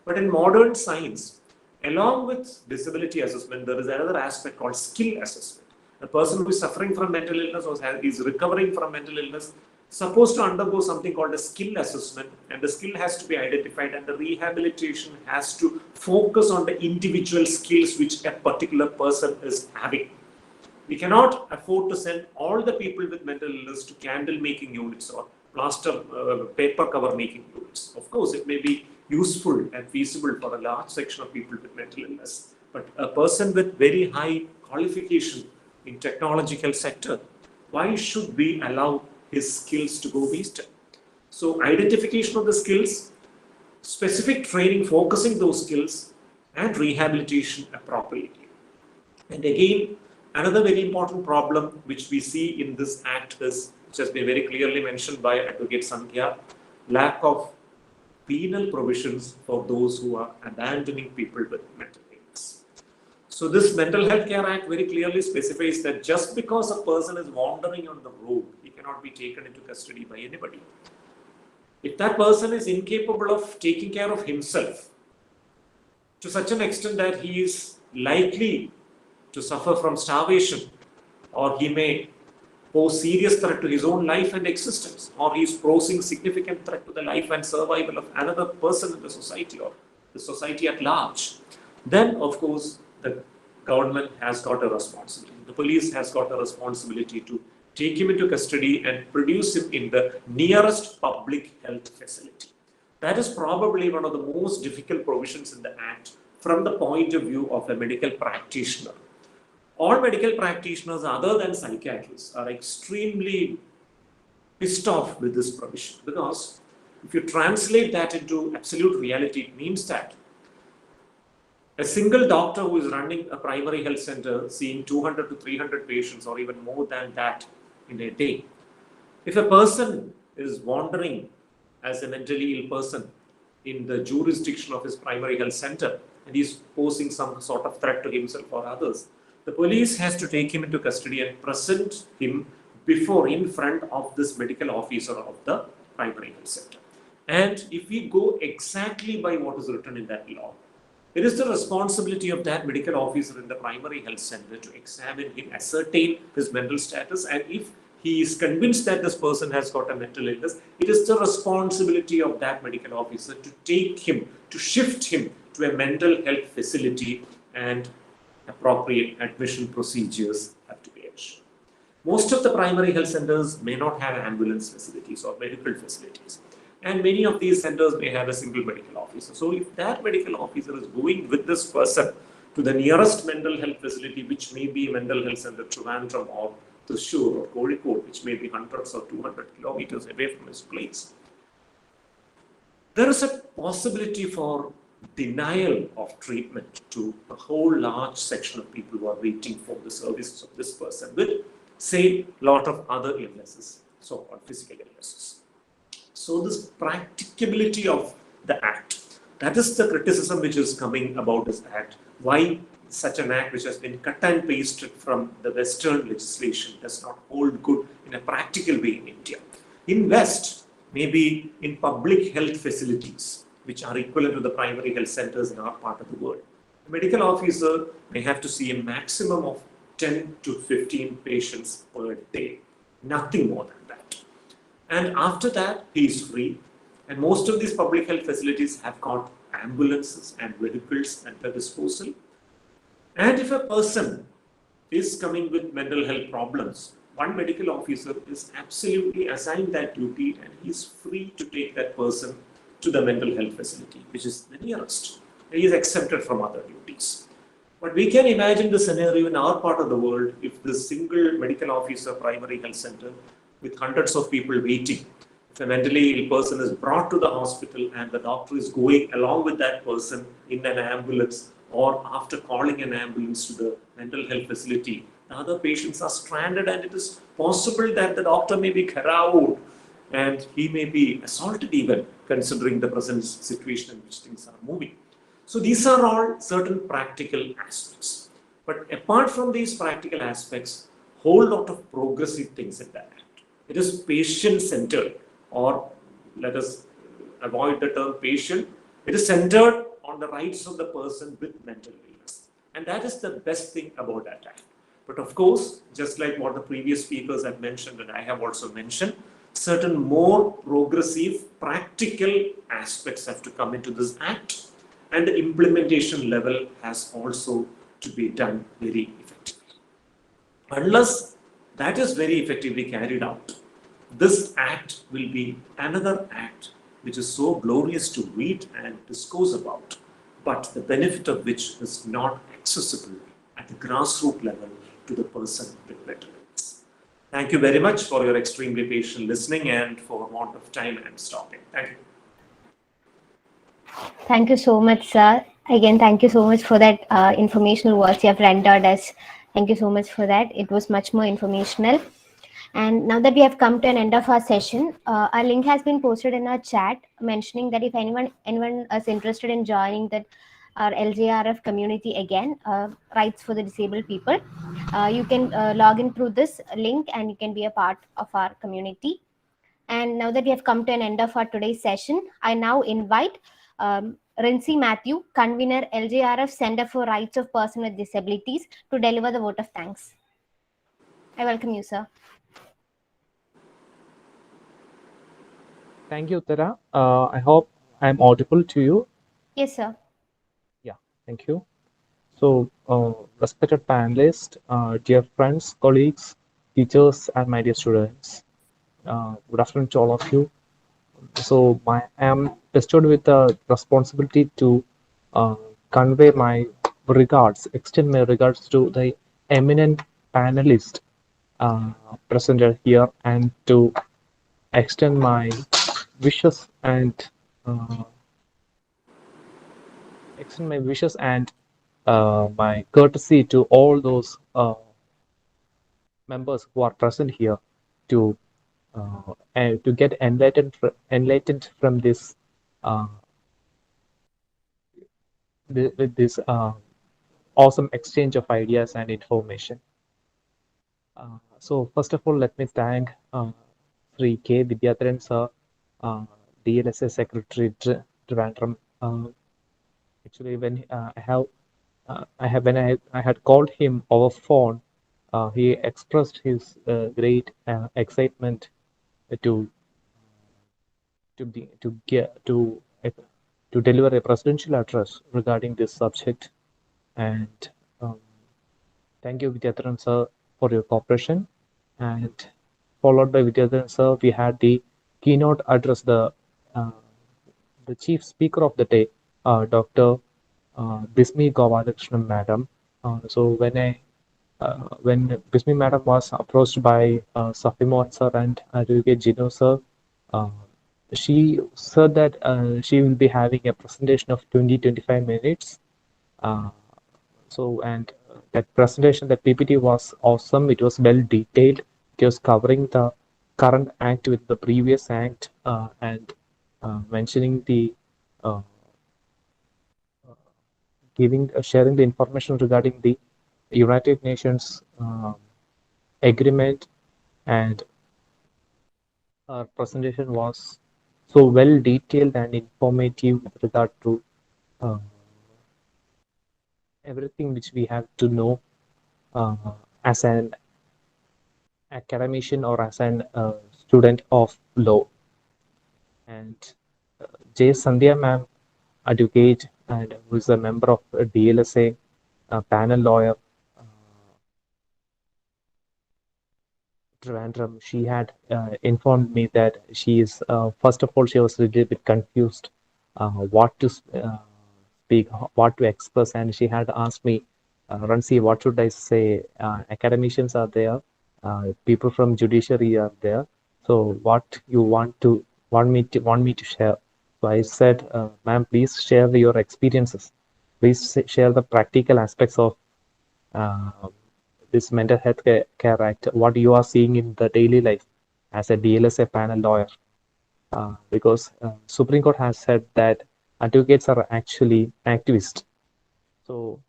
But in modern science, along with disability assessment, there is another aspect called skill assessment. A person who is suffering from mental illness or is recovering from mental illness supposed to undergo something called a skill assessment, and the skill has to be identified, and the rehabilitation has to focus on the individual skills which a particular person is having. We cannot afford to send all the people with mental illness to candle making units or paper cover making units. Of course, it may be useful and feasible for a large section of people with mental illness, but a person with very high qualification in technological sector, why should we allow his skills to go wasted? So identification of the skills, specific training focusing those skills, and rehabilitation appropriately. And again, another very important problem which we see in this act is, which has been very clearly mentioned by Advocate Sandhya, lack of penal provisions for those who are abandoning people with mental illness. So this Mental Health Care Act very clearly specifies that just because a person is wandering on the road, he cannot be taken into custody by anybody. If that person is incapable of taking care of himself to such an extent that he is likely to suffer from starvation, or he may pose serious threat to his own life and existence, or he is posing significant threat to the life and survival of another person in the society or the society at large, then of course the government has got a responsibility. The police has got a responsibility to take him into custody and produce him in the nearest public health facility. That is probably one of the most difficult provisions in the Act from the point of view of a medical practitioner. All medical practitioners other than psychiatrists are extremely pissed off with this provision, because if you translate that into absolute reality, it means that a single doctor who is running a primary health center seeing 200 to 300 patients or even more than that in a day, if a person is wandering as a mentally ill person in the jurisdiction of his primary health center and he is posing some sort of threat to himself or others, the police has to take him into custody and present him in front of this medical officer of the primary health center. And if we go exactly by what is written in that law, it is the responsibility of that medical officer in the primary health center to examine him, ascertain his mental status, and if he is convinced that this person has got a mental illness, it is the responsibility of that medical officer to take him, to shift him to a mental health facility, and appropriate admission procedures have to be ensured. Most of the primary health centers may not have ambulance facilities or medical facilities, and many of these centers may have a single medical officer. So if that medical officer is going with this person to the nearest mental health facility, which may be mental health center Trivandrum or Thrissur or Kozhikode, which may be hundreds or 200 kilometers away from his place, there is a possibility for denial of treatment to a whole large section of people who are waiting for the services of this person with, say, a lot of other illnesses, so-called physical illnesses. So this practicability of the Act, that is the criticism which is coming about this Act. Why such an Act which has been cut and pasted from the Western legislation does not hold good in a practical way in India. In West, maybe in public health facilities, which are equivalent to the primary health centers in our part of the world, the medical officer may have to see a maximum of 10 to 15 patients per day, nothing more than that. And after that, he is free. And most of these public health facilities have got ambulances and vehicles at their disposal. And if a person is coming with mental health problems, one medical officer is absolutely assigned that duty, and he is free to take that person to the mental health facility, which is the nearest. He is exempted from other duties. But we can imagine the scenario in our part of the world if this single medical officer primary health center with hundreds of people waiting, if a mentally ill person is brought to the hospital and the doctor is going along with that person in an ambulance, or after calling an ambulance to the mental health facility, the other patients are stranded, and it is possible that the doctor may be carried and he may be assaulted even, considering the present situation in which things are moving. So these are all certain practical aspects. But apart from these practical aspects, whole lot of progressive things in that Act. It is patient-centered, or let us avoid the term patient. It is centered on the rights of the person with mental illness. And that is the best thing about that act. But of course, just like what the previous speakers have mentioned, and I have also mentioned, certain more progressive, practical aspects have to come into this act, and the implementation level has also to be done very effectively. Unless that is very effectively carried out, this act will be another act which is so glorious to read and discourse about, but the benefit of which is not accessible at the grassroots level to the person with mental illness. Thank you very much for your extremely patient listening, and for want of time, I'm stopping. Thank you. Thank you so much, sir. Again, thank you so much for that informational words you have rendered us. Thank you so much for that. It was much more informational. And now that we have come to an end of our session, our link has been posted in our chat, mentioning that if anyone is interested in joining that our LJRF community again, rights for the disabled people, you can log in through this link and you can be a part of our community. And now that we have come to an end of our today's session, I now invite Rincy Matthew, convener LJRF Center for Rights of Persons with Disabilities, to deliver the vote of thanks. I welcome you, sir. Thank you, Uttara. I hope I'm audible to you. Yes, sir. Yeah, thank you. So, respected panelists, dear friends, colleagues, teachers, and my dear students, good afternoon to all of you. So, I am bestowed with the responsibility to convey my regards, extend my regards to the eminent panelist presented here, and to extend my wishes and my courtesy to all those members who are present here to get enlightened from this with this awesome exchange of ideas and information. So first of all, let me thank Sri K. Vidyadharan sir, DLSA Secretary Trivandrum. Actually, when I had called him over phone, he expressed his great excitement to deliver a presidential address regarding this subject. And thank you, Vidyadharan sir, for your cooperation. And followed by Vidyadharan sir, we had the keynote address, the chief speaker of the day, Dr. Bismi Gopalakrishnan madam. So when Bismi madam was approached by Safi Mohan sir and Advocate Jino sir, she said that she will be having a presentation of 20-25 minutes. And that presentation, that PPT was awesome. It was well detailed. It was covering the current act with the previous act and mentioning the sharing the information regarding the United Nations agreement, and our presentation was so well detailed and informative with regard to everything which we have to know as an academician or as an student of law. And J. Sandhya ma'am, advocate, and who is a member of DLSA, panel lawyer, Trivandrum, she had informed me that she is, first of all, she was a little bit confused what to speak, what to express, and she had asked me, Ransi, what should I say? Academicians are there, people from judiciary are there. So what you want me to share? So I said, ma'am, please share your experiences. Please share the practical aspects of this Mental Health Care Act, what you are seeing in the daily life as a DLSA panel lawyer. Because Supreme Court has said that advocates are actually activists. So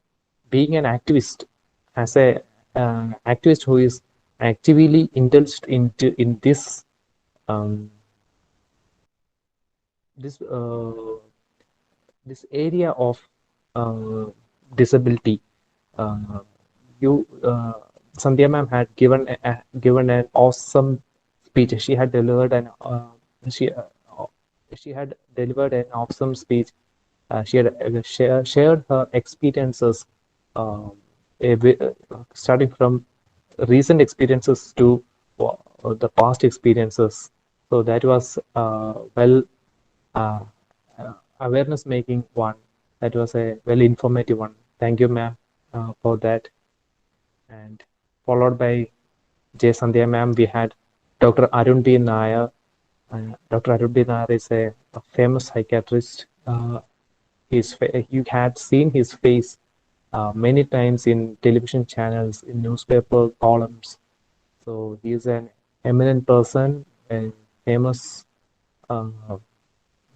being an activist, as a activist who is actively indulged in um, this this area of disability. Uh, you Sandhya ma'am had given an awesome speech. She she had delivered an awesome speech. She had shared her experiences, uh, starting from recent experiences to the past experiences. So that was uh, awareness making one. That was a well informative one. Thank you, ma'am, for that. And followed by J. Sandhya ma'am, we had Dr. Arun B. Nair. Dr. Arun B. Nair is a famous psychiatrist. You had seen his face many times in television channels, in newspaper columns. So he is an eminent person, a famous uh,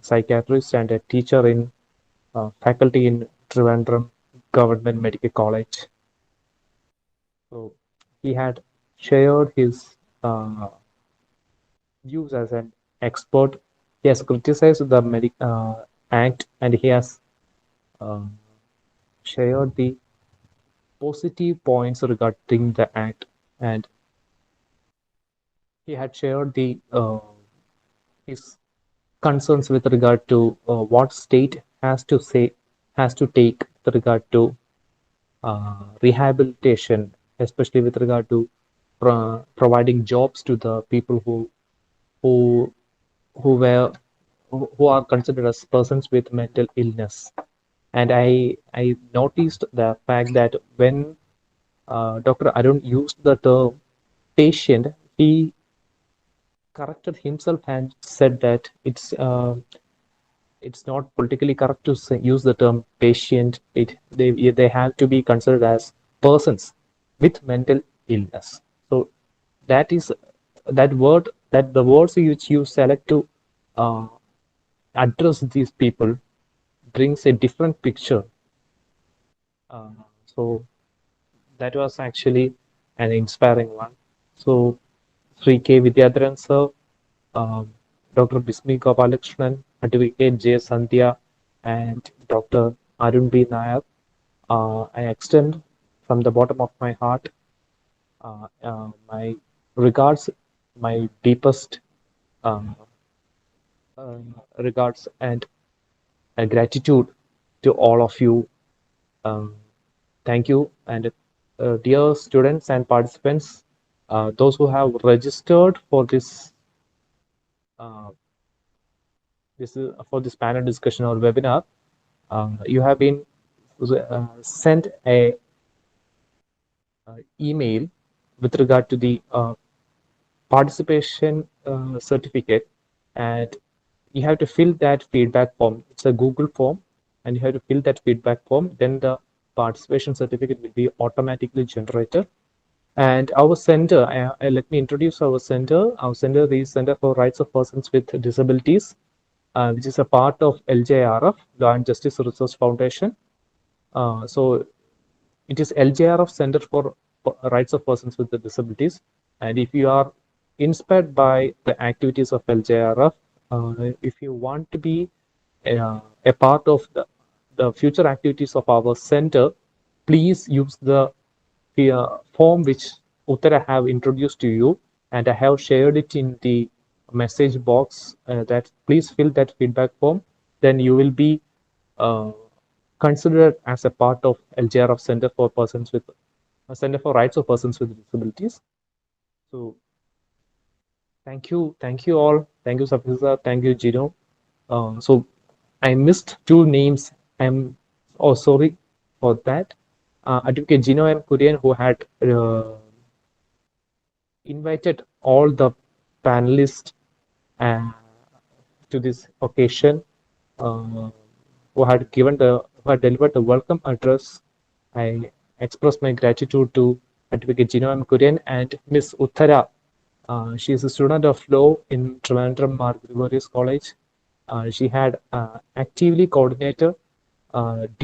psychiatrist, and a teacher in faculty in Trivandrum Government Medical College. So he had shared his views as an expert. He has criticized the act, and he has uh, shared the positive points regarding the act, and he had shared the his concerns with regard to what state has to take with regard to rehabilitation, especially with regard to providing jobs to the people who who were who are considered as persons with mental illness. And I noticed the fact that when Dr. Arun used the term patient, he corrected himself and said that it's not politically correct to use the term patient. They have to be considered as persons with mental illness. So that is that the words which you select to uh, address these people brings a different picture. So that was actually an inspiring one. So Sri K. Vidyadharan sir, Dr. Bismi Gopalakrishnan, Advocate J. Sandhya, and Dr. Arun B. Nair. I extend from the bottom of my heart my regards, my deepest um, regards and gratitude to all of you. Thank you. And dear students and participants, those who have registered for uh, this panel discussion or webinar, you have been sent a email with regard to the participation certificate, and you have to fill that feedback form. It's a Google form, and you have to fill that feedback form. Then the participation certificate will be automatically generated. And our center, let me introduce our center. Our center is Center for Rights of Persons with Disabilities, which is a part of LJRF, Law and Justice Research Foundation. So it is LJRF Center for Rights of Persons with Disabilities. And if you are inspired by the activities of LJRF, if you want to be a part of the future activities of our center, please use the form which Uttara have introduced to you, and I have shared it in the message box. That please fill that feedback form. Then you will be considered as a part of LJRF Center for Persons with Center for Rights of Persons with Disabilities. So thank you all. Thank you, Safisa. Thank you, Gino. So I missed two names. I'm sorry for that. Advocate Gino M. Kurian, who had invited all the panelists to this occasion, who had delivered the welcome address. I express my gratitude to Advocate Gino M. Kurian and Miss Uttara. She is a student of law in Trivandrum Mar Gregorius College. She had actively coordinated,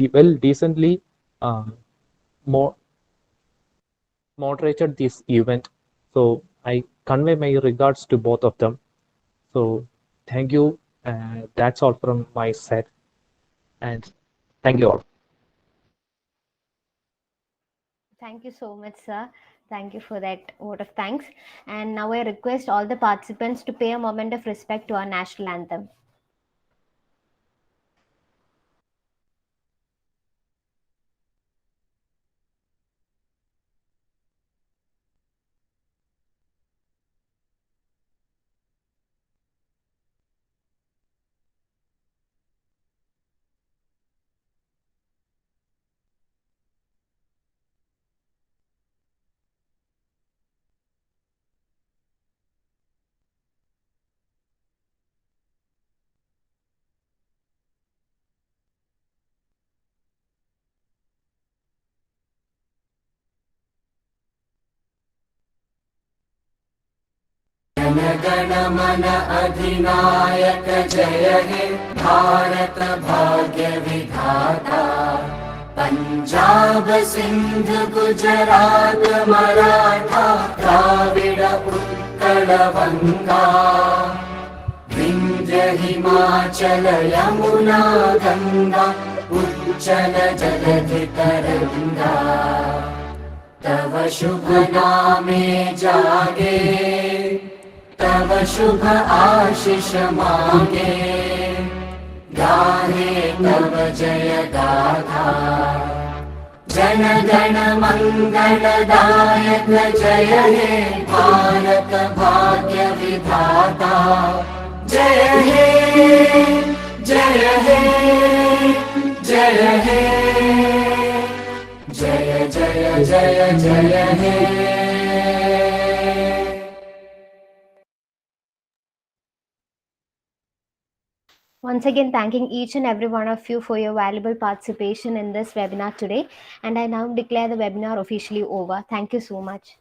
decently moderated this event, So I convey my regards to both of them. So thank you. That's all from my side. And thank you all. Thank you so much, sir. Thank you for that vote of thanks. And now I request all the participants to pay a moment of respect to our national anthem. जनगण मन अधिनायक जय हे भारत भाग्य विधाता पंजाब सिंध गुजरात मराठा द्राविड़ उत्कल बंगा विंध्य हिमाचल यमुना गंगा उच्चल जलधि तरंगा तव शुभ नामे जागे तव शुभ आशीष मांगे गाहे तव जय गाथा जन गण मंगल दायक जय हे भारत भाग्य विधाता जय हे जय हे जय हे जय जय जय जय हे Once again, thanking each and every one of you for your valuable participation in this webinar today. And I now declare the webinar officially over. Thank you so much.